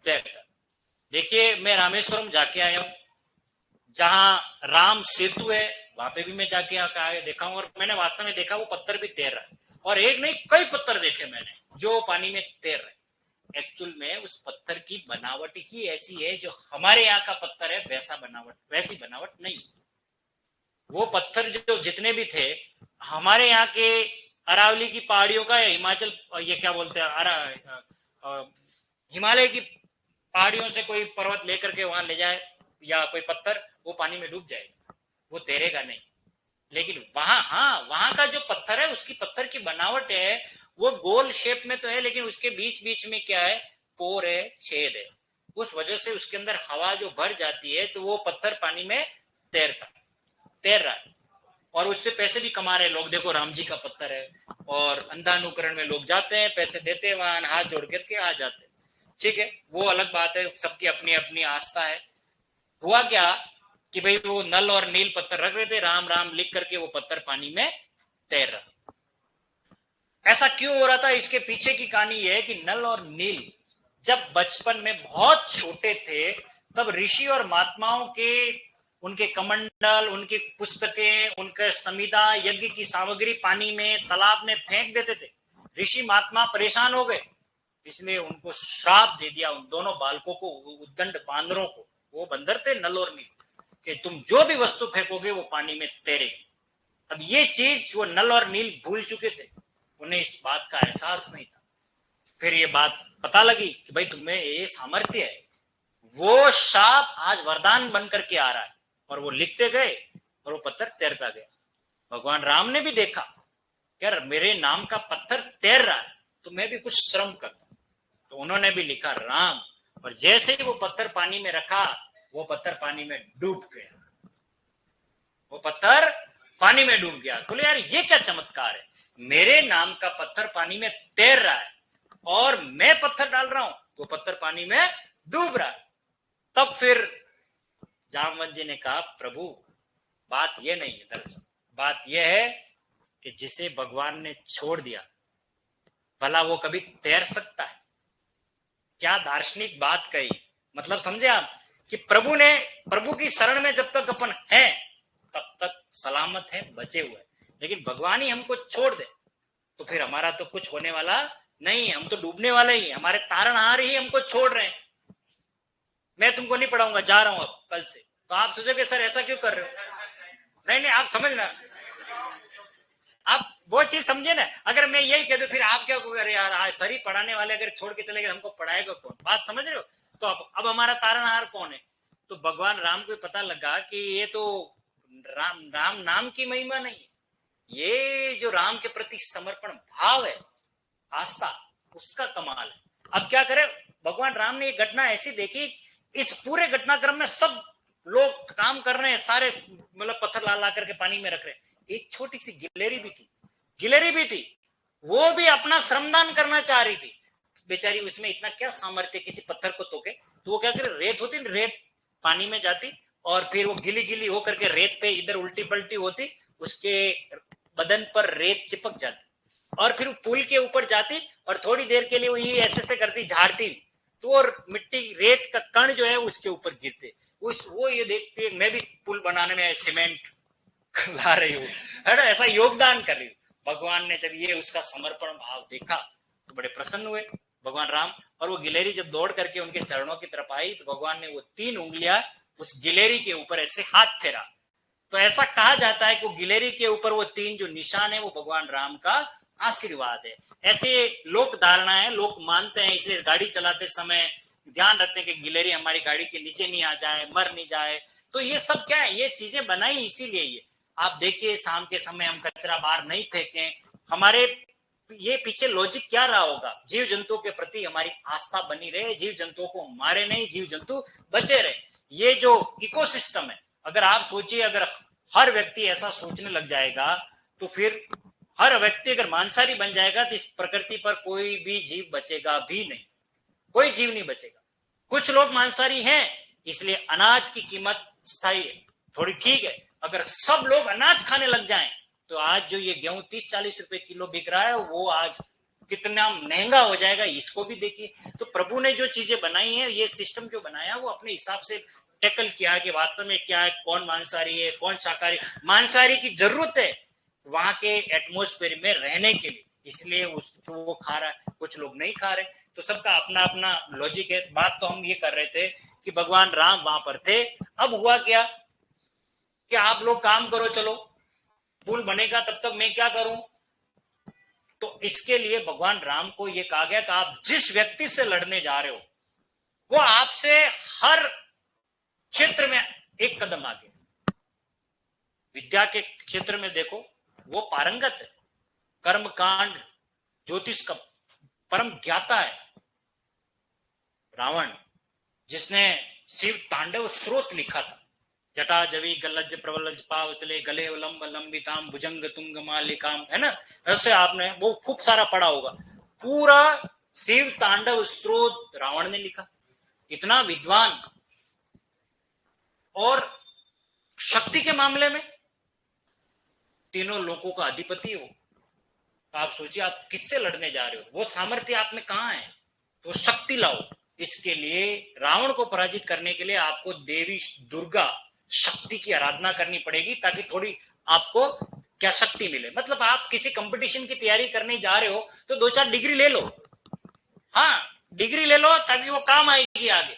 तैरता। देखिए मैं रामेश्वरम जाके आया हूं, जहां राम सेतु है वहां पे भी मैं जाके आया देखा हूं, और मैंने वास्तव में देखा वो पत्थर भी तैर रहा है। और एक नहीं कई पत्थर देखे मैंने जो पानी में तैर रहे। एक्चुअल में उस पत्थर की बनावट ही ऐसी है, जो हमारे यहाँ का पत्थर है वैसी बनावट नहीं। वो पत्थर जो जितने भी थे हमारे यहाँ के अरावली की पहाड़ियों का या हिमाचल, ये क्या बोलते हैं, हिमालय की पहाड़ियों से कोई पर्वत लेकर के वहां ले जाए या कोई पत्थर, वो पानी में डूब जाएगा, वो तैरेगा नहीं। लेकिन वहां का जो पत्थर है उसकी पत्थर की बनावट है, वो गोल शेप में तो है, लेकिन उसके बीच बीच में क्या है, पोर है, छेद है। उस वजह से उसके अंदर हवा जो भर जाती है तो वो पत्थर पानी में तैर रहा है। और उससे पैसे भी कमा रहे लोग। देखो राम जी का पत्थर है और अंधानुकरण में लोग जाते हैं, पैसे देते हैं, वहां हाथ जोड़ करके आ जाते हैं, ठीक है, वो अलग बात है, सबकी अपनी अपनी आस्था है। हुआ क्या कि भाई वो नल और नील पत्थर रख रहे थे, राम राम लिख करके वो पत्थर पानी में तैर रहा। ऐसा क्यों हो रहा था, इसके पीछे की कहानी यह है कि नल और नील जब बचपन में बहुत छोटे थे तब ऋषि और महात्माओं के उनके कमंडल, उनकी पुस्तकें, उनके संविदा यज्ञ की सामग्री पानी में तालाब में फेंक देते थे। ऋषि महात्मा परेशान हो गए, इसलिए उनको श्राप दे दिया उन दोनों बालकों को, उद्दंड बांदरों को। वो बंदर थे नल और नील, कि तुम जो भी वस्तु फेंकोगे वो पानी में तैरेगी। अब ये चीज वो नल और नील भूल चुके थे, उन्हें इस बात का एहसास नहीं था। फिर ये बात पता लगी कि भाई तुम्हें ये सामर्थ्य है, वो शाप आज वरदान बन करके आ रहा है। और वो लिखते गए और वो पत्थर तैरता गया। भगवान राम ने भी देखा यार मेरे नाम का पत्थर तैर रहा है तो मैं भी कुछ श्रम करता, तो उन्होंने भी लिखा राम। और जैसे ही वो पत्थर पानी में रखा वो पत्थर पानी में डूब गया। वो पत्थर पानी में डूब गया। बोले यार ये क्या चमत्कार है, मेरे नाम का पत्थर पानी में तैर रहा है और मैं पत्थर डाल रहा हूं, वो पत्थर पानी में डूब रहा है। तब फिर जामवंत जी ने कहा प्रभु बात यह नहीं है, दरअसल बात यह है कि जिसे भगवान ने छोड़ दिया भला वो कभी तैर सकता है? क्या दार्शनिक बात कही। मतलब समझे आप कि प्रभु की शरण में जब तक अपन हैं तब तक सलामत है, बचे हुए, लेकिन भगवान ही हमको छोड़ दे तो फिर हमारा तो कुछ होने वाला नहीं है, हम तो डूबने वाले ही, हमारे तारणहार ही हमको छोड़ रहे हैं। मैं तुमको नहीं पढ़ाऊंगा, जा रहा हूं अब कल से। तो आप सोचोगे सर ऐसा क्यों कर रहे हो? नहीं नहीं, आप समझना, आप वो चीज समझे ना। अगर मैं यही कह दूं फिर आप क्या कहोगे, यार सर ही पढ़ाने वाले अगर छोड़ के चले गए हमको पढ़ाएगा कौन? बात समझ रहे हो? तो अब हमारा तारणहार कौन है? तो भगवान राम को पता लगा कि ये तो राम नाम की महिमा नहीं है, ये जो राम के प्रति समर्पण भाव है, आस्था, उसका कमाल है। अब क्या करे, भगवान राम ने ये घटना ऐसी देखी, इस पूरे घटनाक्रम में सब लोग काम कर रहे हैं, सारे मतलब पत्थर ला करके पानी में रख रहे हैं। एक छोटी सी गिलहरी भी थी, वो भी अपना श्रमदान करना चाह रही थी। बेचारी, उसमें इतना क्या सामर्थ्य किसी पत्थर को तोके? तो वो क्या करे, रेत होती ना, रेत पानी में जाती और फिर वो गिली गिली होकर के रेत पे इधर उल्टी पलटी होती, उसके बदन पर रेत चिपक जाती और फिर पुल के ऊपर जाती और थोड़ी देर के लिए वो ये ऐसे करती, झाड़ती, तो और मिट्टी रेत का कण जो है उसके ऊपर गिरते। वो ये देखती है मैं भी पुल बनाने में सीमेंट ला रही हूँ, है ना, ऐसा योगदान कर रही हूँ। भगवान ने जब ये उसका समर्पण भाव देखा तो बड़े प्रसन्न हुए भगवान राम। और वो गिलहरी जब दौड़ करके उनके चरणों की तरफ आई तो भगवान ने वो 3 उंगलियां उस गिलहरी के ऊपर ऐसे हाथ फेरा। तो ऐसा कहा जाता है कि गिलहरी के ऊपर वो 3 जो निशान है वो भगवान राम का आशीर्वाद है। ऐसे लोक धारणा है, लोग मानते हैं, इसलिए गाड़ी चलाते समय ध्यान रखते हैं कि गिलहरी हमारी गाड़ी के नीचे नहीं आ जाए, मर नहीं जाए। तो ये सब क्या है, ये चीजें बनाई इसीलिए। ये आप देखिए शाम के समय हम कचरा बाहर नहीं फेंकें, हमारे ये पीछे लॉजिक क्या रहा होगा, जीव जंतुओं के प्रति हमारी आस्था बनी रहे, जीव जंतुओं को मारे नहीं, जीव जंतु बचे रहे। ये जो इकोसिस्टम है, अगर आप सोचिए, अगर हर व्यक्ति ऐसा सोचने लग जाएगा तो फिर हर व्यक्ति अगर मांसाहारी बन जाएगा तो इस प्रकृति पर कोई भी जीव बचेगा भी नहीं, कोई जीव नहीं बचेगा। कुछ लोग मांसाहारी हैं इसलिए अनाज की कीमत स्थायी है, थोड़ी ठीक है। अगर सब लोग अनाज खाने लग जाएं तो आज जो ये गेहूं 30-40 रुपए किलो बिक रहा है वो आज कितना महंगा हो जाएगा, इसको भी देखिए। तो प्रभु ने जो चीजें बनाई है, ये सिस्टम जो बनाया वो अपने हिसाब से टैकल किया कि वास्तव में क्या है, कौन मांसाहारी है, कौन शाकाहारी। मांसाहारी की जरूरत है वहां के एटमोस्फेयर में रहने के लिए, इसलिए उसको वो खा रहा है, कुछ लोग नहीं खा रहे। तो सबका अपना अपना लॉजिक है। बात तो हम ये कर रहे थे कि भगवान राम वहां पर थे। अब हुआ क्या कि आप लोग काम करो, चलो पुल बनेगा, तब तक मैं क्या करूं? तो इसके लिए भगवान राम को यह कहा गया कि आप जिस व्यक्ति से लड़ने जा रहे हो वो आपसे हर क्षेत्र में एक कदम आगे। विद्या के क्षेत्र में देखो वो पारंगत है, कर्म कांड ज्योतिष का परम ज्ञाता है रावण, जिसने शिव तांडव स्रोत लिखा था। जटा जवी गलज प्रवलज पावचले गले लंब लंबिताम भुजंग तुंग मालिकाम, है ना, ऐसे आपने वो खूब सारा पढ़ा होगा। पूरा शिव तांडव स्रोत रावण ने लिखा। इतना विद्वान और शक्ति के मामले में तीनों लोगों का अधिपति हो, आप सोचिए आप किससे लड़ने जा रहे हो, वो सामर्थ्य आप में कहां है? तो शक्ति लाओ। इसके लिए रावण को पराजित करने के लिए आपको देवी दुर्गा शक्ति की आराधना करनी पड़ेगी, ताकि थोड़ी आपको क्या शक्ति मिले। मतलब आप किसी कंपटीशन की तैयारी करने जा रहे हो तो 2-4 डिग्री ले लो, हाँ डिग्री ले लो, ताकि वो काम आएगी आगे।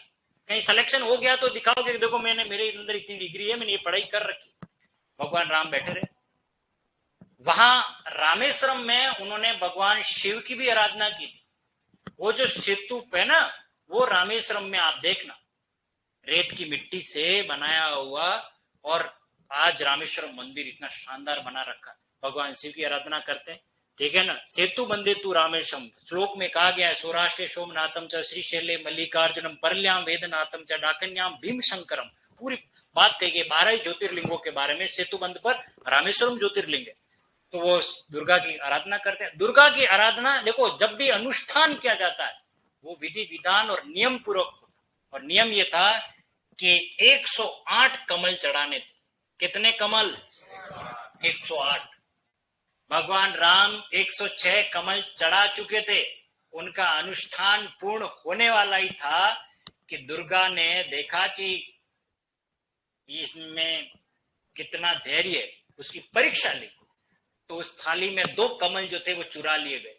कहीं सिलेक्शन हो गया तो दिखाओगे देखो मैंने, मेरे अंदर इतनी डिग्री है, मैंने ये पढ़ाई कर रखी। भगवान राम बैठे रहे वहां रामेश्वरम में, उन्होंने भगवान शिव की भी आराधना की थी। वो जो सेतु है ना, वो रामेश्वरम में आप देखना रेत की मिट्टी से बनाया हुआ, और आज रामेश्वरम मंदिर इतना शानदार बना रखा। भगवान शिव की आराधना करते हैं, ठीक है ना। सेतु बंदे तू रामेश्वरम, श्लोक में कहा गया है, सौराष्ट्र सोमनाथम च श्रीशैले मल्लिकार्जुनम परल्याम वेदनाथम च डाकन्याम भीम शंकरम। पूरी बात कही गई 12 ज्योतिर्लिंगों के बारे में। सेतुबंध पर रामेश्वरम ज्योतिर्लिंग है, तो वो दुर्गा की आराधना करते हैं। दुर्गा की आराधना देखो, जब भी अनुष्ठान किया जाता है वो विधि विधान और नियम पूर्वक, और नियम ये था कि 108 कमल चढ़ाने थे। कितने कमल? 108। भगवान राम 106 कमल चढ़ा चुके थे। उनका अनुष्ठान पूर्ण होने वाला ही था कि दुर्गा ने देखा कि इसमें कितना धैर्य है, उसकी परीक्षा ली। तो उस थाली में 2 कमल जो थे वो चुरा लिए गए।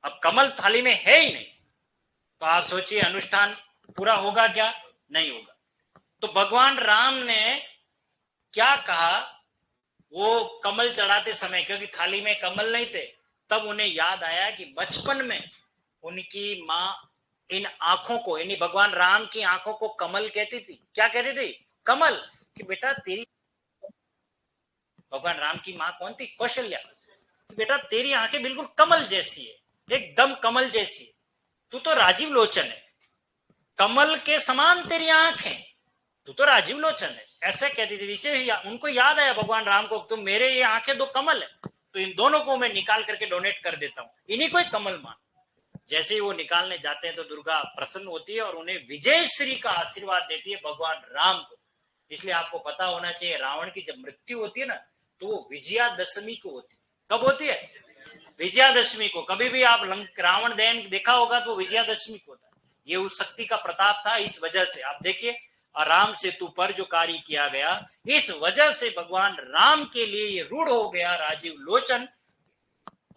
अब कमल थाली में है ही नहीं, तो आप सोचिए अनुष्ठान पूरा होगा क्या? नहीं होगा। तो भगवान राम ने क्या कहा, वो कमल चढ़ाते समय, क्योंकि थाली में कमल नहीं थे, तब उन्हें याद आया कि बचपन में उनकी माँ इन आंखों को, यानी भगवान राम की आंखों को कमल कहती थी। क्या कहती थी? कमल। कि बेटा तेरी, भगवान राम की माँ कौन थी? कौशल्या। बेटा तेरी आंखें बिल्कुल कमल जैसी है, एकदम कमल जैसी है, तू तो राजीव लोचन है, कमल के समान तेरी आंख है, तू तो राजीव लोचन है, ऐसे कहती थी। इसे उनको याद आया भगवान राम को, तुम मेरे ये आंखें 2 कमल है, तो इन दोनों को मैं निकाल करके डोनेट कर देता हूं, इन्हीं को एक कमल मान। जैसे ही वो निकालने जाते हैं तो दुर्गा प्रसन्न होती है और उन्हें विजय श्री का आशीर्वाद देती है भगवान राम को। इसलिए आपको पता होना चाहिए, रावण की जब मृत्यु होती है ना, तो वो विजयादशमी को होती है। कब होती है? विजयादशमी को। कभी भी आप रावण दहन देखा होगा तो विजयादशमी को होता है। ये उस शक्ति का प्रताप था। इस वजह से आप देखिए, राम सेतु पर जो कार्य किया गया, इस वजह से भगवान राम के लिए ये रूढ़ हो गया राजीव लोचन।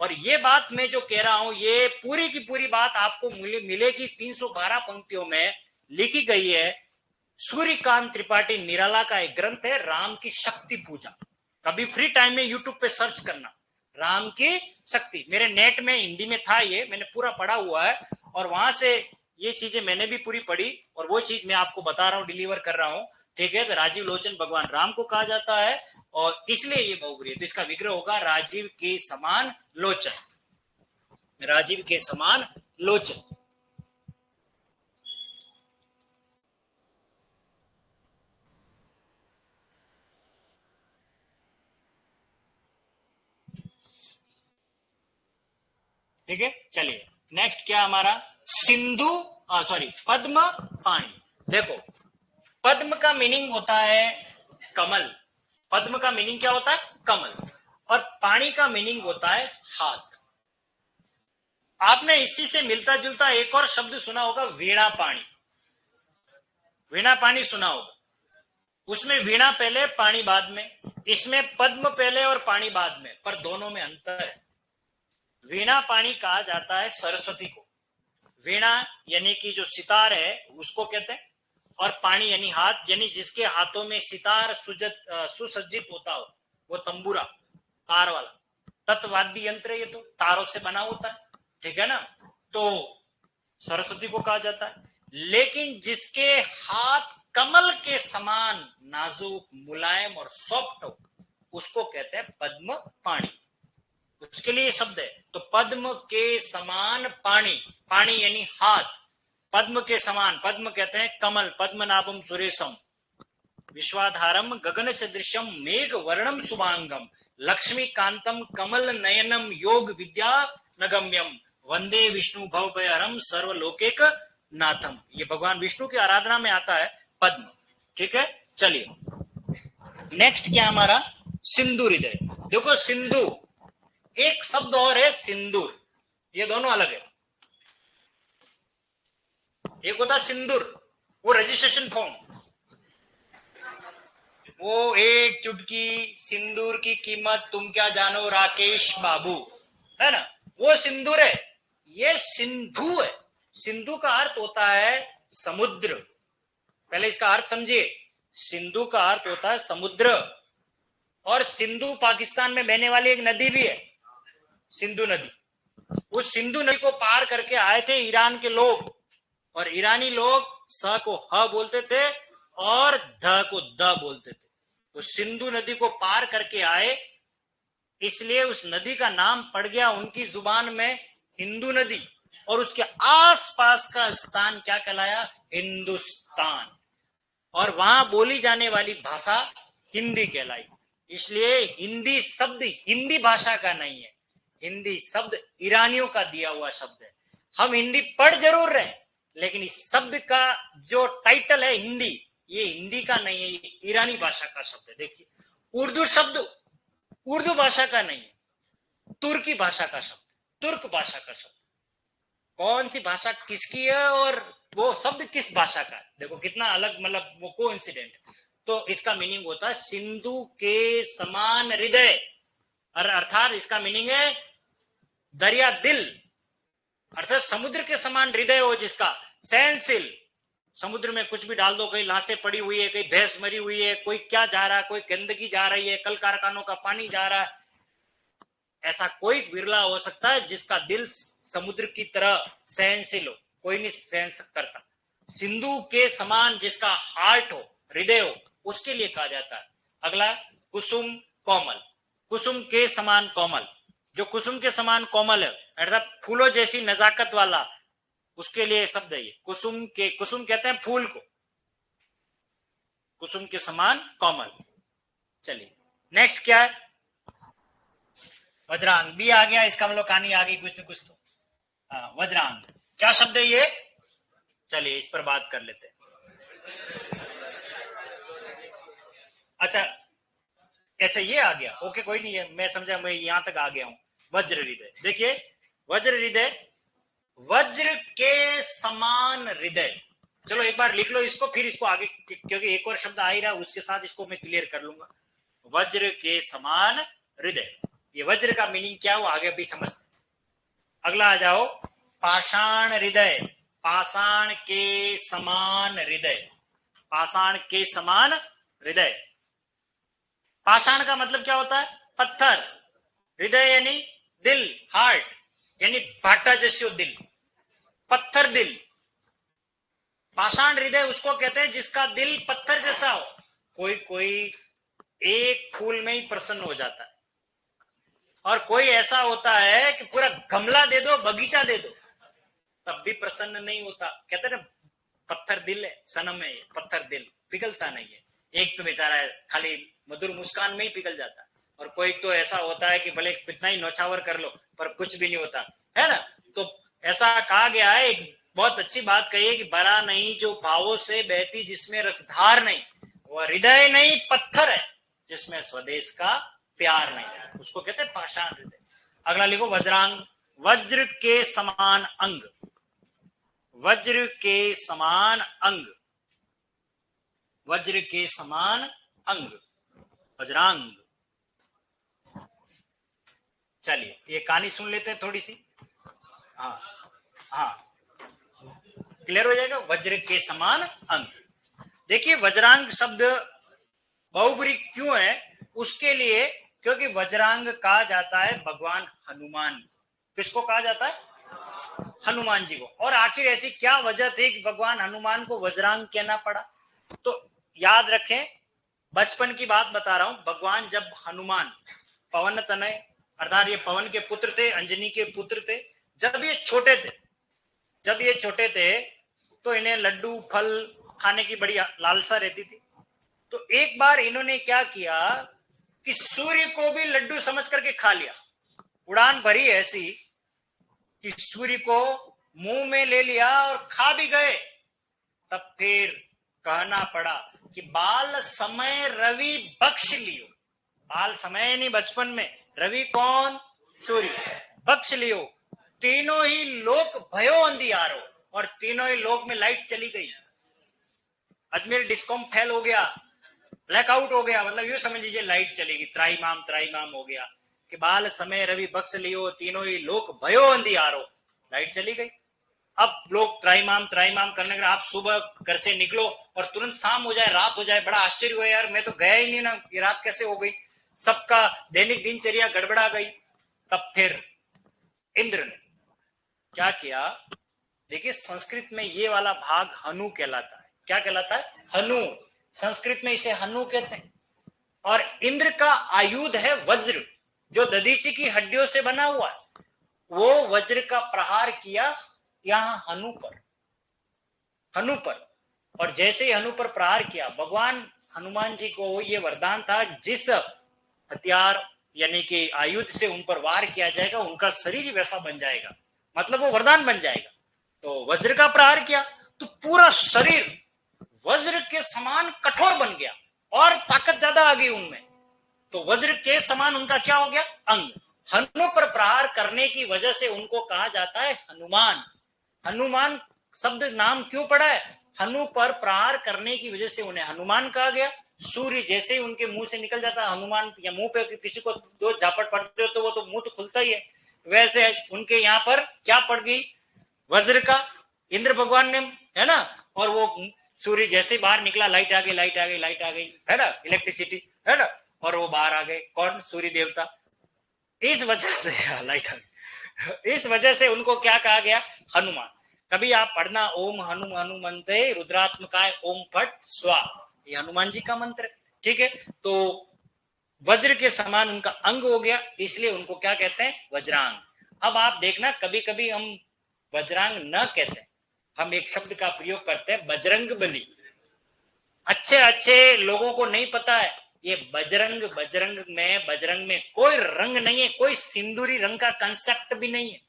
और ये बात मैं जो कह रहा हूं, ये पूरी की पूरी बात आपको मिलेगी 312 पंक्तियों में लिखी गई है। सूर्यकांत त्रिपाठी निराला का एक ग्रंथ है, राम की शक्ति पूजा। कभी फ्री टाइम में यूट्यूब पे सर्च करना, राम की शक्ति। मेरे नेट में हिंदी में था, ये मैंने पूरा पढ़ा हुआ है, और वहां से ये चीजें मैंने भी पूरी पढ़ी, और वो चीज मैं आपको बता रहा हूँ, डिलीवर कर रहा हूँ। ठीक है, तो राजीव लोचन भगवान राम को कहा जाता है, और इसलिए ये बहुग्री है। तो इसका विग्रह होगा राजीव के समान लोचन, राजीव के समान लोचन। ठीक है, चलिए नेक्स्ट क्या हमारा? सिंधु, सॉरी, पद्म पाणी। देखो, पद्म का मीनिंग होता है कमल। पद्म का मीनिंग क्या होता है? कमल। और पाणी का मीनिंग होता है हाथ। आपने इसी से मिलता जुलता एक और शब्द सुना होगा, वीणा पाणी। वीणा पाणी सुना होगा, उसमें वीणा पहले पाणी बाद में, इसमें पद्म पहले और पाणी बाद में, पर दोनों में अंतर है। वीणा पाणी कहा जाता है सरस्वती को। वीणा यानी कि जो सितार है उसको कहते हैं, और पाणी यानी हाथ, यानी जिसके हाथों में सितार सुसज्जित होता हो, वो तंबूरा, तार वाला तत्वाद्य यंत्र, ये तो तारों से बना होता है। ठीक है ना, तो सरस्वती को कहा जाता है। लेकिन जिसके हाथ कमल के समान नाजुक, मुलायम और सॉफ्ट हो, उसको कहते हैं पद्म पाणी। उसके लिए शब्द है। तो पद्म के समान पाणी, पाणी यानी हाथ, पद्म के समान, पद्म कहते हैं कमल, पद्मनाभम सुरेशम, विश्वाधारम गगन सदृशम, मेघ वर्णम शुभांगम, लक्ष्मी कांतम कमल नयनम, योग विद्या नगम्यम, वंदे विष्णु भवभयहरम सर्वलोकेक नाथम। ये भगवान विष्णु की आराधना में आता है पद्म। ठीक है, चलिए नेक्स्ट क्या हमारा? सिंदूर हृदय। देखो, सिंधु एक शब्द और है सिंदूर, ये दोनों अलग है। एक होता सिंदूर, वो रजिस्ट्रेशन फॉर्म, वो एक चुटकी सिंदूर की कीमत तुम क्या जानो राकेश बाबू, है ना, वो सिंदूर है। ये सिंधु है। सिंधु का अर्थ होता है समुद्र। पहले इसका अर्थ समझिए, सिंधु का अर्थ होता है समुद्र, और सिंधु पाकिस्तान में बहने वाली एक नदी भी है, सिंधु नदी। उस सिंधु नदी को पार करके आए थे ईरान के लोग, और ईरानी लोग स को ह बोलते थे और ध को द बोलते थे। वो सिंधु नदी को पार करके आए, इसलिए उस नदी का नाम पड़ गया उनकी जुबान में हिंदू नदी, और उसके आसपास का स्थान क्या कहलाया? हिंदुस्तान। और वहां बोली जाने वाली भाषा हिंदी कहलाई। इसलिए हिंदी शब्द हिंदी भाषा का नहीं है, हिंदी शब्द ईरानियों का दिया हुआ शब्द है। हम हिंदी पढ़ जरूर रहे हैं, लेकिन इस शब्द का जो टाइटल है हिंदी, ये हिंदी का नहीं है, ये ईरानी भाषा का शब्द है। देखिए, उर्दू शब्द उर्दू भाषा का नहीं है, तुर्की भाषा का शब्द, तुर्क भाषा का शब्द। कौन सी भाषा किसकी है और वो शब्द किस भाषा का है, देखो कितना अलग, मतलब वो कोइंसिडेंट। तो इसका मीनिंग होता है सिंधु के समान हृदय, अर्थात इसका मीनिंग है दरिया दिल, अर्थात समुद्र के समान हृदय हो जिसका, सहनशील। समुद्र में कुछ भी डाल दो, कहीं लाशें पड़ी हुई है, कहीं भैंस मरी हुई है, कोई क्या जा रहा है, कोई गंदगी जा रही है, कल कारखानों का पानी जा रहा है, ऐसा कोई विरला हो सकता है जिसका दिल समुद्र की तरह सहनशील हो, कोई नहीं सहन करता। सिंधु के समान जिसका हार्ट हो, हृदय हो, उसके लिए कहा जाता है। अगला, कुसुम कोमल, कुसुम के समान कोमल, जो कुसुम के समान कोमल है अर्थात फूलों जैसी नजाकत वाला, उसके लिए शब्द है ये। कुसुम कहते हैं फूल को, कुसुम के समान कोमल। चलिए नेक्स्ट क्या है, वज्रांग भी आ गया, इसका मतलब कहानी आ गई कुछ न कुछ तो। हाँ, वज्रांग क्या शब्द है ये, चलिए इस पर बात कर लेते हैं। अच्छा अच्छा, ये आ गया, ओके कोई नहीं है, मैं समझा, मैं यहां तक आ गया हूं। वज्र हृदय, देखिए वज्र हृदय, वज्र के समान हृदय। चलो एक बार लिख लो इसको, फिर इसको आगे, क्योंकि एक और शब्द आ ही रहा है, उसके साथ इसको मैं क्लियर कर लूंगा। वज्र के समान हृदय, ये वज्र का मीनिंग क्या वो आगे भी समझ। अगला आ जाओ, पाषाण हृदय, पाषाण के समान हृदय, पाषाण के समान हृदय। पाषाण का मतलब क्या होता है, पत्थर, हृदय यानी दिल, हार्ट, यानी भाटा जैसे दिल, पत्थर दिल। पाषाण हृदय उसको कहते हैं जिसका दिल पत्थर जैसा हो। कोई कोई एक फूल में ही प्रसन्न हो जाता है, और कोई ऐसा होता है कि पूरा गमला दे दो, बगीचा दे दो, तब भी प्रसन्न नहीं होता। कहते ना पत्थर दिल है, सनम है, पत्थर दिल पिघलता नहीं है। एक तो बेचारा है खाली मधुर मुस्कान में ही पिघल जाता है, और कोई तो ऐसा होता है कि भले कितना ही नौछावर कर लो पर कुछ भी नहीं होता है ना। तो ऐसा कहा गया है, एक बहुत अच्छी बात कही है कि बड़ा नहीं जो भावों से बहती जिसमें रसधार नहीं, वह हृदय नहीं पत्थर है जिसमें स्वदेश का प्यार नहीं है, उसको कहते हैं पाषाण हृदय। अगला लिखो, वज्रांग, वज्र के समान अंग, वज्र के समान अंग, वज्र के समान अंग, वज्रांग। चलिए ये कहानी सुन लेते हैं थोड़ी सी। हाँ हाँ, क्लियर हो जाएगा। वज्र के समान अंग, देखिए वज्रांग शब्द बहुब्री क्यों है, उसके लिए, क्योंकि वज्रांग कहा जाता है भगवान हनुमान। किसको कहा जाता है, हनुमान जी को। और आखिर ऐसी क्या वजह थी कि भगवान हनुमान को वज्रांग कहना पड़ा, तो याद रखें, बचपन की बात बता रहा हूं। भगवान जब हनुमान पवन तनय, अर्थात ये पवन के पुत्र थे, अंजनी के पुत्र थे, जब ये छोटे थे, जब ये छोटे थे तो इन्हें लड्डू फल खाने की बड़ी लालसा रहती थी। तो एक बार इन्होंने क्या किया कि सूर्य को भी लड्डू समझ करके खा लिया, उड़ान भरी ऐसी कि सूर्य को मुंह में ले लिया और खा भी गए। तब फिर कहना पड़ा कि बाल समय रवि बख्श लियो, बाल समय नहीं बचपन में, रवि कौन, सूर्य, बख्श लियो, तीनों ही लोक भयो अंधियारो, और तीनों ही लोक में लाइट चली गई। अजमेर डिस्कॉम फेल हो गया, ब्लैकआउट हो गया, मतलब यूं समझ लीजिए लाइट चलेगी, त्राईमाम हो गया कि बाल समय रवि बख्श लियो, तीनों ही लोक भयो अंधियारो, लाइट चली गई। अब लोग त्राईमाम करने के, आप सुबह घर से निकलो और तुरंत शाम हो जाए, रात हो जाए, बड़ा आश्चर्य हुआ यार, मैं तो गया ही नहीं ना, ये रात कैसे हो गई, सबका दैनिक दिनचर्या गड़बड़ा गई। तब फिर इंद्र ने क्या किया, देखिए संस्कृत में ये वाला भाग हनु कहलाता है। क्या कहलाता है, हनु, संस्कृत में इसे हनु कहते हैं। और इंद्र का आयुध है वज्र, जो दधीची की हड्डियों से बना हुआ है। वो वज्र का प्रहार किया यहां हनु पर, हनु पर, और जैसे ही हनु पर प्रहार किया, भगवान हनुमान जी को ये वरदान था, जिस हथियार यानी कि आयुध से उन पर वार किया जाएगा उनका शरीर ही वैसा बन जाएगा, मतलब वो वरदान बन जाएगा। तो वज्र का प्रहार किया तो पूरा शरीर वज्र के समान कठोर बन गया और ताकत ज्यादा आ गई उनमें। तो वज्र के समान उनका क्या हो गया? अंग। हनु पर प्रहार करने की वजह से उनको कहा जाता है हनुमान। हनुमान शब्द नाम क्यों पड़ा है? हनु पर प्रहार करने की वजह से उन्हें हनुमान कहा गया। सूर्य जैसे ही उनके मुंह से निकल जाता है हनुमान, या मुंह पे किसी को दो झापट पड़ते हो तो वो तो मुंह तो खुलता ही है, वैसे उनके यहाँ पर क्या पड़ गई? वज्र का। इंद्र भगवान ने, है ना, और वो सूर्य जैसे बाहर निकला, लाइट आ गई, लाइट आ गई, लाइट आ गई, है ना, इलेक्ट्रिसिटी, है ना, और वो बाहर आ गए। कौन? सूर्य देवता। इस वजह से लाइट आ गई, इस वजह से उनको क्या कहा गया? हनुमान। कभी आप पढ़ना ओम हनु हनुमंते रुद्रात्मकाय ओम फट स्वा, ये हनुमान जी का मंत्र है, ठीक है। तो वज्र के समान उनका अंग हो गया, इसलिए उनको क्या कहते हैं? वज्रांग। अब आप देखना, कभी कभी हम वज्रांग न कहते हैं, हम एक शब्द का प्रयोग करते हैं बजरंग बली। अच्छे अच्छे लोगों को नहीं पता है ये बजरंग, बजरंग में कोई रंग नहीं है, कोई सिंदूरी रंग का कंसेप्ट भी नहीं है।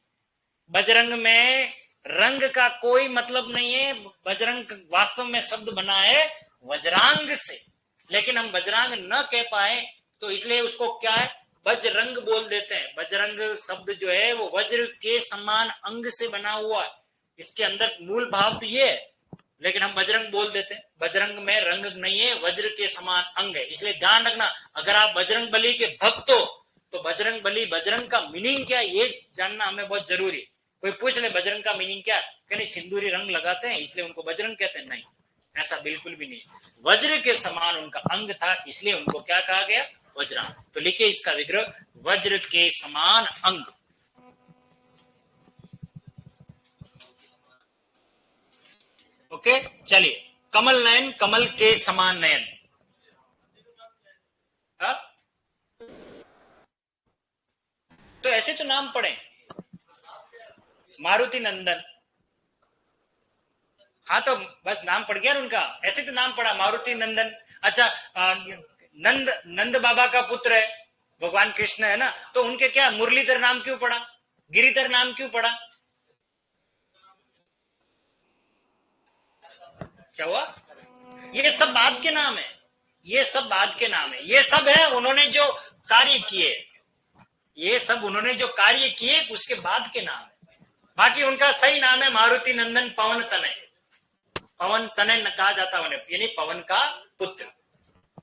बजरंग में रंग का कोई मतलब नहीं है। बजरंग वास्तव में शब्द बना है वज्रांग से, लेकिन हम वज्रांग न कह पाए तो इसलिए उसको क्या है? बजरंग बोल देते हैं। बजरंग शब्द जो है वो वज्र के समान अंग से बना हुआ है, इसके अंदर मूल भाव तो ये है, लेकिन हम बजरंग बोल देते हैं। बजरंग में रंग नहीं है, वज्र के समान अंग है। इसलिए ध्यान रखना, अगर आप बजरंग बली के भक्त हो तो बजरंग बली, बजरंग का मीनिंग क्या है ये जानना हमें बहुत जरूरी है। कोई पूछ ले बजरंग का मीनिंग क्या है, कहने सिंदूरी रंग लगाते हैं इसलिए उनको बजरंग कहते हैं, नहीं, ऐसा बिल्कुल भी नहीं। वज्र के समान उनका अंग था, इसलिए उनको क्या कहा गया? वज्रांग। तो लिखिए इसका विग्रह, वज्र के समान अंग। ओके, चलिए। कमल नयन, कमल के समान नयन। हा? तो ऐसे तो नाम पड़े, मारुति नंदन। हाँ, तो बस नाम पड़ गया उनका, ऐसे तो नाम पड़ा मारुति नंदन। अच्छा, नंद, नंद बाबा का पुत्र है भगवान कृष्ण, है ना, तो उनके क्या मुरलीधर नाम क्यों पड़ा? गिरिधर नाम क्यों पड़ा? क्या हुआ? ये सब बाद के नाम है, ये सब बाद के नाम है, ये सब है उन्होंने जो कार्य किए, ये सब उन्होंने जो कार्य किए उसके बाद के नाम है। बाकी उनका सही नाम है मारुति नंदन पवन तनय। पवन तनय कहा जाता है, यानी पवन का पुत्र,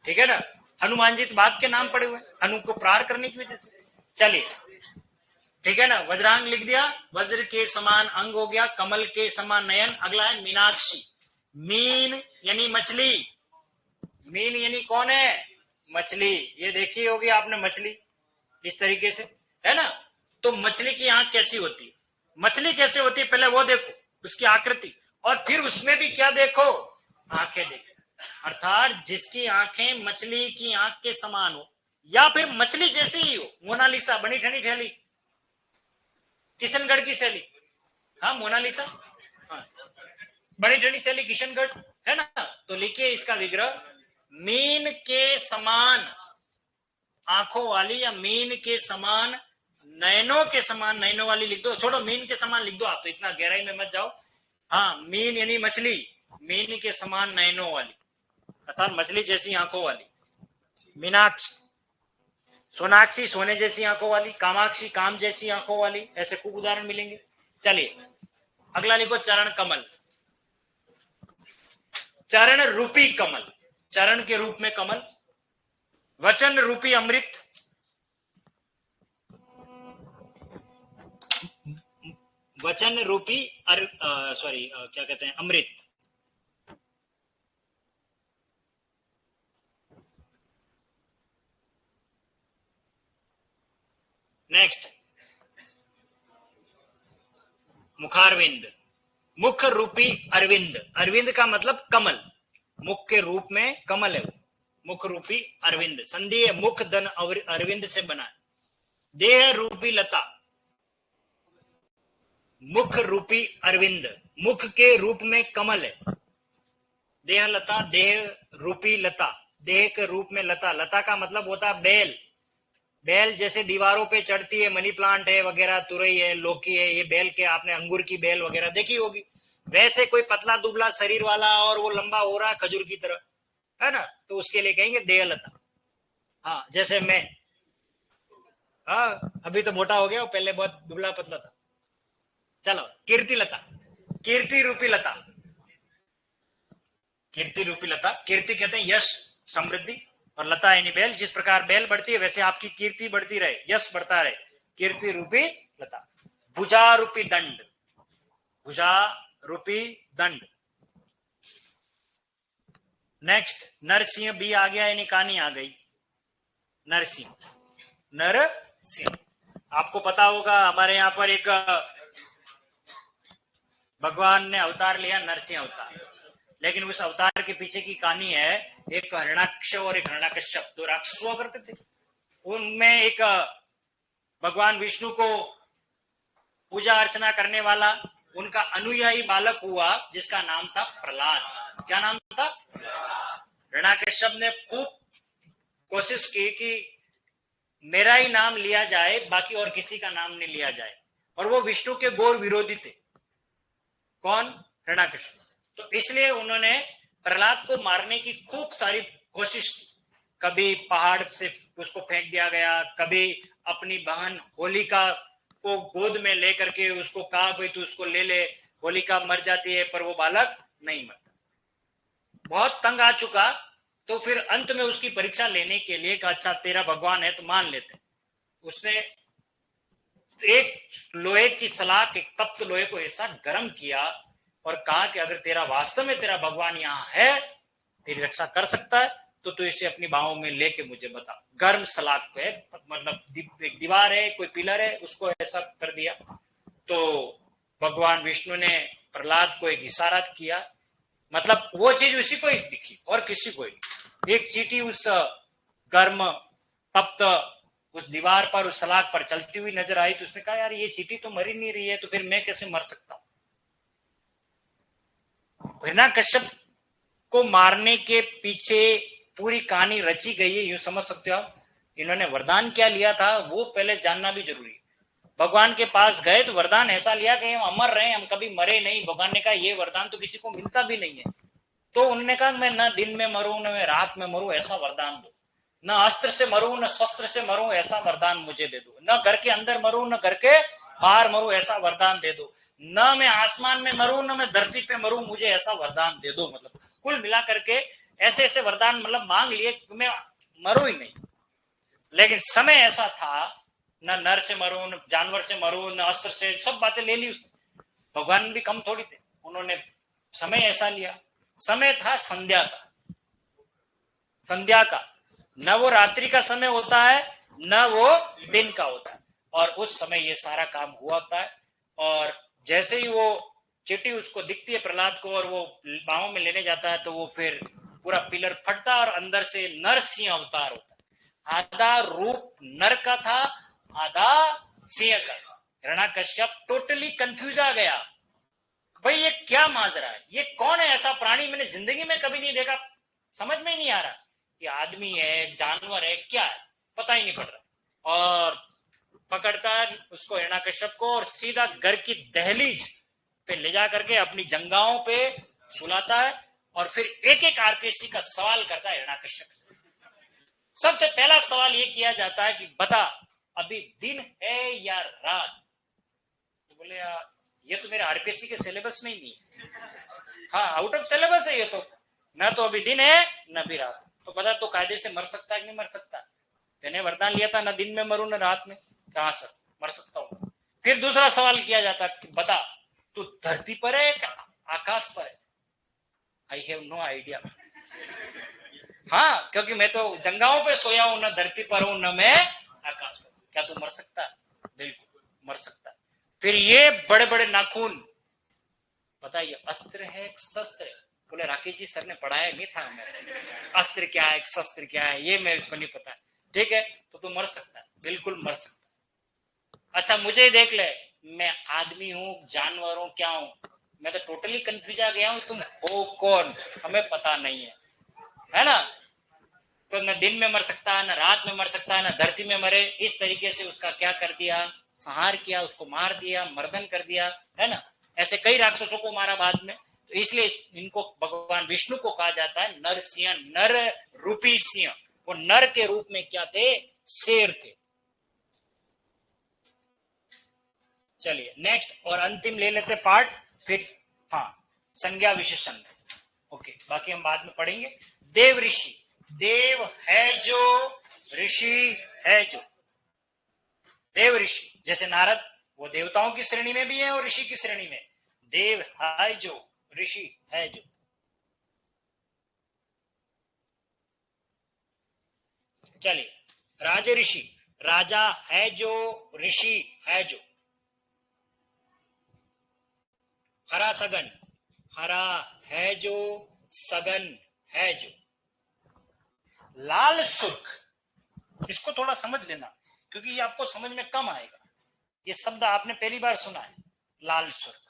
ठीक है ना। हनुमान जी तो बाद के नाम पड़े हुए, हनु को प्रहार करने की वजह से। चलिए, ठीक है ना, वज्रांग लिख दिया, वज्र के समान अंग हो गया, कमल के समान नयन। अगला है मीनाक्षी। मीन यानी मछली। मीन यानी कौन है? मछली। ये देखी होगी आपने मछली इस तरीके से, है ना। तो मछली की आंख कैसी होती है? मछली कैसे होती है पहले वो देखो, उसकी आकृति, और फिर उसमें भी क्या देखो? आंखें देखो। अर्थात जिसकी आंखें मछली की आंख के समान हो, या फिर मछली जैसी ही हो। मोनालिसा, बनी ठनी ठहली, किशनगढ़ की शैली। हाँ, मोनालिसा, हाँ, बड़ी ठंडी शैली किशनगढ़, है ना। तो लिखिए इसका विग्रह, मीन के समान आंखों वाली, या मीन के समान नयनों के समान, नयनों वाली लिख दो, छोड़ो मीन के समान लिख दो, आप तो इतना गहराई में मत जाओ। हाँ, मीन यानी मछली, मीन के समान नयनों वाली, अर्थात मछली जैसी आंखों वाली। मीनाक्षी, सोनाक्षी सोने जैसी आंखों वाली, कामाक्षी काम जैसी आंखों वाली, ऐसे खूब उदाहरण मिलेंगे। चलिए अगला लिखो, चरण कमल। चरण रूपी कमल, चरण के रूप में कमल। वचन रूपी अमृत, वचन रूपी सॉरी क्या कहते हैं, अमृत। नेक्स्ट, मुखारविंद, मुख रूपी अरविंद। अरविंद का मतलब कमल, मुख के रूप में कमल है वो, मुख रूपी अरविंद। संधि है मुख धन अरविंद से बना है। देह रूपी लता, मुख रूपी अरविंद, मुख के रूप में कमल है। देह लता, देह रूपी लता, देह के रूप में लता। लता का मतलब होता है बेल। बेल जैसे दीवारों पे चढ़ती है, मनी प्लांट है वगैरह, तुरई है, लौकी है, ये बेल के आपने अंगूर की बेल वगैरह देखी होगी। वैसे कोई पतला दुबला शरीर वाला और वो लंबा हो रहा है खजूर की तरह, है ना, तो उसके लिए कहेंगे देह लता। हाँ, जैसे मैं, हाँ अभी तो मोटा हो गया, पहले बहुत दुबला पतला था। चलो, कीर्ति लता, कीर्ति रूपी लता, कीर्ति रूपी लता। कीर्ति कहते हैं यश, समृद्धि, और लता यानी बेल। जिस प्रकार बेल बढ़ती है वैसे आपकी कीर्ति बढ़ती रहे, यश बढ़ता रहे, कीर्ति रूपी लता। भुजा रूपी दंड, भुजा रूपी दंड। नेक्स्ट, नरसिंह बी आ गया यानी कहानी आ गई। नरसिंह, नरसिंह, आपको पता होगा हमारे यहाँ पर एक भगवान ने अवतार लिया, नरसिंह अवतार। लेकिन उस अवतार के पीछे की कहानी है, एक हिरण्याक्ष और एक हिरण्यकश्यप, दो राक्षस हुआ करते थे। उनमें एक भगवान विष्णु को पूजा अर्चना करने वाला उनका अनुयायी बालक हुआ जिसका नाम था प्रहलाद। क्या नाम था? हिरण्याकश्यप ने खूब कोशिश की कि मेरा ही नाम लिया जाए, बाकी और किसी का नाम नहीं लिया जाए, और वो विष्णु के घोर विरोधी थे। कौन? हिरण्याकश्यप। तो इसलिए उन्होंने प्रहलाद को मारने की खूब सारी कोशिश की। कभी पहाड़ से उसको फेंक दिया गया, कभी अपनी बहन होलिका को गोद में लेकर के उसको कहा भाई तू उसको ले ले, होलिका मर जाती है पर वो बालक नहीं मरता। बहुत तंग आ चुका, तो फिर अंत में उसकी परीक्षा लेने के लिए कहा अच्छा तेरा भगवान है तो मान लेते। उसने एक लोहे की सलाख, एक तप्त लोहे को ऐसा गर्म किया और कहा कि अगर तेरा वास्तव में तेरा भगवान यहाँ है, तेरी रक्षा कर सकता है, तो तू इसे अपनी बाहों में लेके मुझे बता। गर्म सलाख पे, मतलब एक दीवार है, कोई पिलर है, उसको ऐसा कर दिया। तो भगवान विष्णु ने प्रहलाद को एक इशारा किया, मतलब वो चीज उसी को ही दिखी और किसी को ही। एक चींटी उस गर्म तप्त उस दीवार पर, उस सलाख पर चलती हुई नजर आई, तो उसने कहा यार ये चींटी तो मर ही नहीं रही है, तो फिर मैं कैसे मर सकता हूं। हिरण्याकश्यप को मारने के पीछे पूरी कहानी रची गई है, यूं समझ सकते हो आप। इन्होंने वरदान क्या लिया था वो पहले जानना भी जरूरी है। भगवान के पास गए तो वरदान ऐसा लिया कि हम अमर रहे, हम कभी मरे नहीं। भगवान ने कहा ये वरदान तो किसी को मिलता भी नहीं है। तो उन्होंने कहा मैं न दिन में मरूं न मैं रात में मरूं, ऐसा वरदान दो। न अस्त्र से मरूं न शस्त्र से मरूं, ऐसा वरदान मुझे दे दो। न घर के अंदर मरूं न घर के बाहर मरूं, ऐसा वरदान दे दो। न मैं आसमान में मरूं न मैं धरती पे मरूं, मुझे ऐसा वरदान दे दो। मतलब कुल मिला करके ऐसे ऐसे वरदान मतलब मांग लिए कि मैं मरूं ही नहीं। लेकिन समय ऐसा था, न नर से मरूं न जानवर से मरूं न अस्त्र से, सब बातें ले ली उसने। भगवान भी कम थोड़ी थे, उन्होंने समय ऐसा लिया। समय था संध्या का, संध्या का। न वो रात्रि का समय होता है न वो दिन का होता है, और उस समय ये सारा काम हुआ होता है। और जैसे ही वो चिट्ठी उसको दिखती है प्रहलाद को और वो बाहों में लेने जाता है, तो वो फिर पूरा पिलर फटता और अंदर से नरसिंह अवतार होता है। आधा रूप नर का था, आधा सिंह का। हिरण्याकश्यप टोटली कंफ्यूज आ गया, भाई ये क्या माजरा है, ये कौन है ऐसा प्राणी, मैंने जिंदगी में कभी नहीं देखा, समझ में ही नहीं आ रहा कि आदमी है जानवर है क्या है, पता ही नहीं पड़ रहा। और पकड़ता है उसको हिरण्याकश्यप को और सीधा घर की दहलीज पे ले जा करके अपनी जंगाओं पे सुलाता है, और फिर एक एक आरकेसी का सवाल करता है हिरण्याकश्यप। सबसे पहला सवाल ये किया जाता है कि बता अभी दिन है या रात। तो बोले ये तो मेरे आरपीएससी के सिलेबस में ही नहीं है। हाँ, आउट ऑफ सिलेबस है ये तो, ना तो अभी दिन है ना भी रात। तो बता तो कायदे से मर सकता है कि नहीं मर सकता? मैंने वरदान लिया था ना दिन में मरू ना रात में। कहा सर मर सकता हूँ। फिर दूसरा सवाल किया जाता कि बता तू धरती पर है क्या आकाश पर है? I have no idea. हाँ, क्योंकि मैं तो जंगाओं पे सोया हूं, न धरती पर हूं न मैं आकाश पर। क्या तू मर सकता है? बिल्कुल मर सकता है। फिर ये बड़े बड़े नाखून, पता ये अस्त्र है एक शस्त्र है? बोले राकेश जी सर ने पढ़ाया नहीं था हमें, अस्त्र क्या है शस्त्र क्या है ये मेरे को नहीं पता। ठीक है, तो तू मर सकता है, बिल्कुल मर सकता है। अच्छा मुझे देख ले, मैं आदमी हूं जानवर हूं क्या हूं? मैं तो टोटली कंफ्यूज आ गया हूं, तुम हो कौन, हमें पता नहीं है ना। तो न दिन में मर सकता है, न रात में मर सकता है, न धरती में मरे। इस तरीके से उसका क्या कर दिया, संहार किया, उसको मार दिया, मर्दन कर दिया, है ना। ऐसे कई राक्षसों को मारा बाद में। तो इसलिए इनको भगवान विष्णु को कहा जाता है नरसिंह, नर रूपी सिंह। वो नर के रूप में क्या थे, शेर थे। चलिए नेक्स्ट और अंतिम ले लेते पार्ट, फिर हाँ संज्ञा विशेषण। ओके, बाकी हम बाद में पढ़ेंगे। देव ऋषि, देव है जो, ऋषि है जो। देव ऋषि जैसे नारद, वो देवताओं की श्रेणी में भी है और ऋषि की श्रेणी में। देव है जो, ऋषि है जो। चलिए, राज ऋषि, राजा है जो, ऋषि है जो। हरा सगन, हरा है जो, सगन है जो। लाल सुर्ख, इसको थोड़ा समझ लेना क्योंकि ये आपको समझ में कम आएगा। ये शब्द आपने पहली बार सुना है, लाल सुर्ख।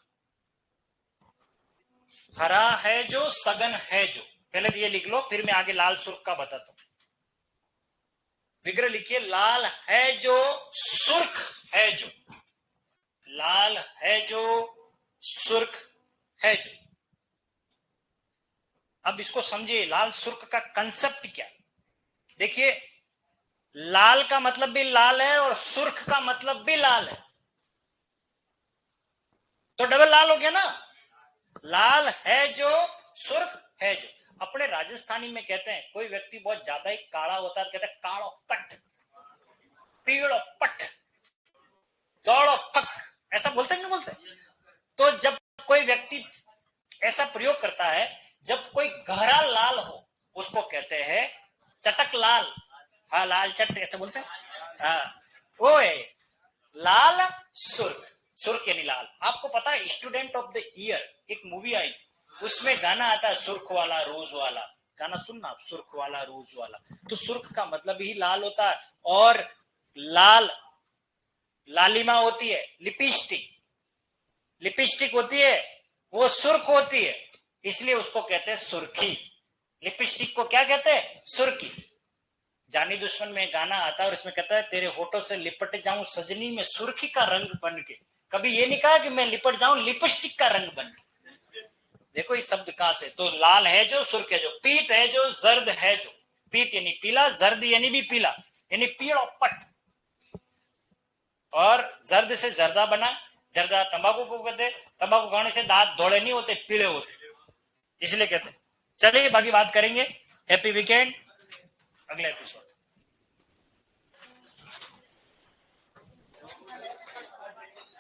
हरा है जो, सगन है जो। पहले तो ये लिख लो, फिर मैं आगे लाल सुर्ख का बताता हूं। विग्रह लिखिए, लाल है जो, सुर्ख है जो। लाल है जो, सुर्ख है जो। अब इसको समझिए, लाल सुर्ख का कंसेप्ट क्या। देखिए, लाल का मतलब भी लाल है और सुर्ख का मतलब भी लाल है, तो डबल लाल हो गया ना। लाल है जो, सुर्ख है जो। अपने राजस्थानी में कहते हैं, कोई व्यक्ति बहुत ज्यादा ही काला होता है, कहते हैं कालो पट, पीड़ो पट, दौड़ो पक, ऐसा बोलते नहीं बोलते। तो जब कोई व्यक्ति ऐसा प्रयोग करता है, जब कोई गहरा लाल हो, उसको कहते हैं चटक लाल। हाँ, लाल चट ऐसे बोलते हैं। हाँ, वो है लाल सुर्ख। सुर्ख यानी लाल। आपको पता है स्टूडेंट ऑफ द ईयर एक मूवी आई, उसमें गाना आता है सुर्ख वाला रोज वाला। गाना सुनना आप, सुर्ख वाला रोज वाला। तो सुर्ख का मतलब ही लाल होता है। और लाल, लालिमा होती है, लिपस्टिक, लिपस्टिक होती है, वो सुर्ख होती है, इसलिए उसको कहते हैं सुर्खी। लिपस्टिक को क्या कहते हैं, सुर्खी। जानी दुश्मन में गाना आता है और इसमें कहता है, तेरे होठों से लिपट जाऊं सजनी में सुर्खी का रंग बन के। कभी ये नहीं कहा कि मैं लिपट जाऊं लिपस्टिक का रंग बन के। देखो इस शब्द कहां से, तो लाल है जो, सुर्ख है जो, पीत है जो, जर्द है जो। पीत यानी पीला, जर्द यानी भी पीला, यानी पीड़ो पट। और जर्द से जर्दा बना, जर्दा तंबाकू को कहते, तंबाकू खाने से दांत धोले नहीं होते, पीले होते, इसलिए कहते। चलिए बाकी बात करेंगे। हैप्पी वीकेंड, अगले एपिसोड।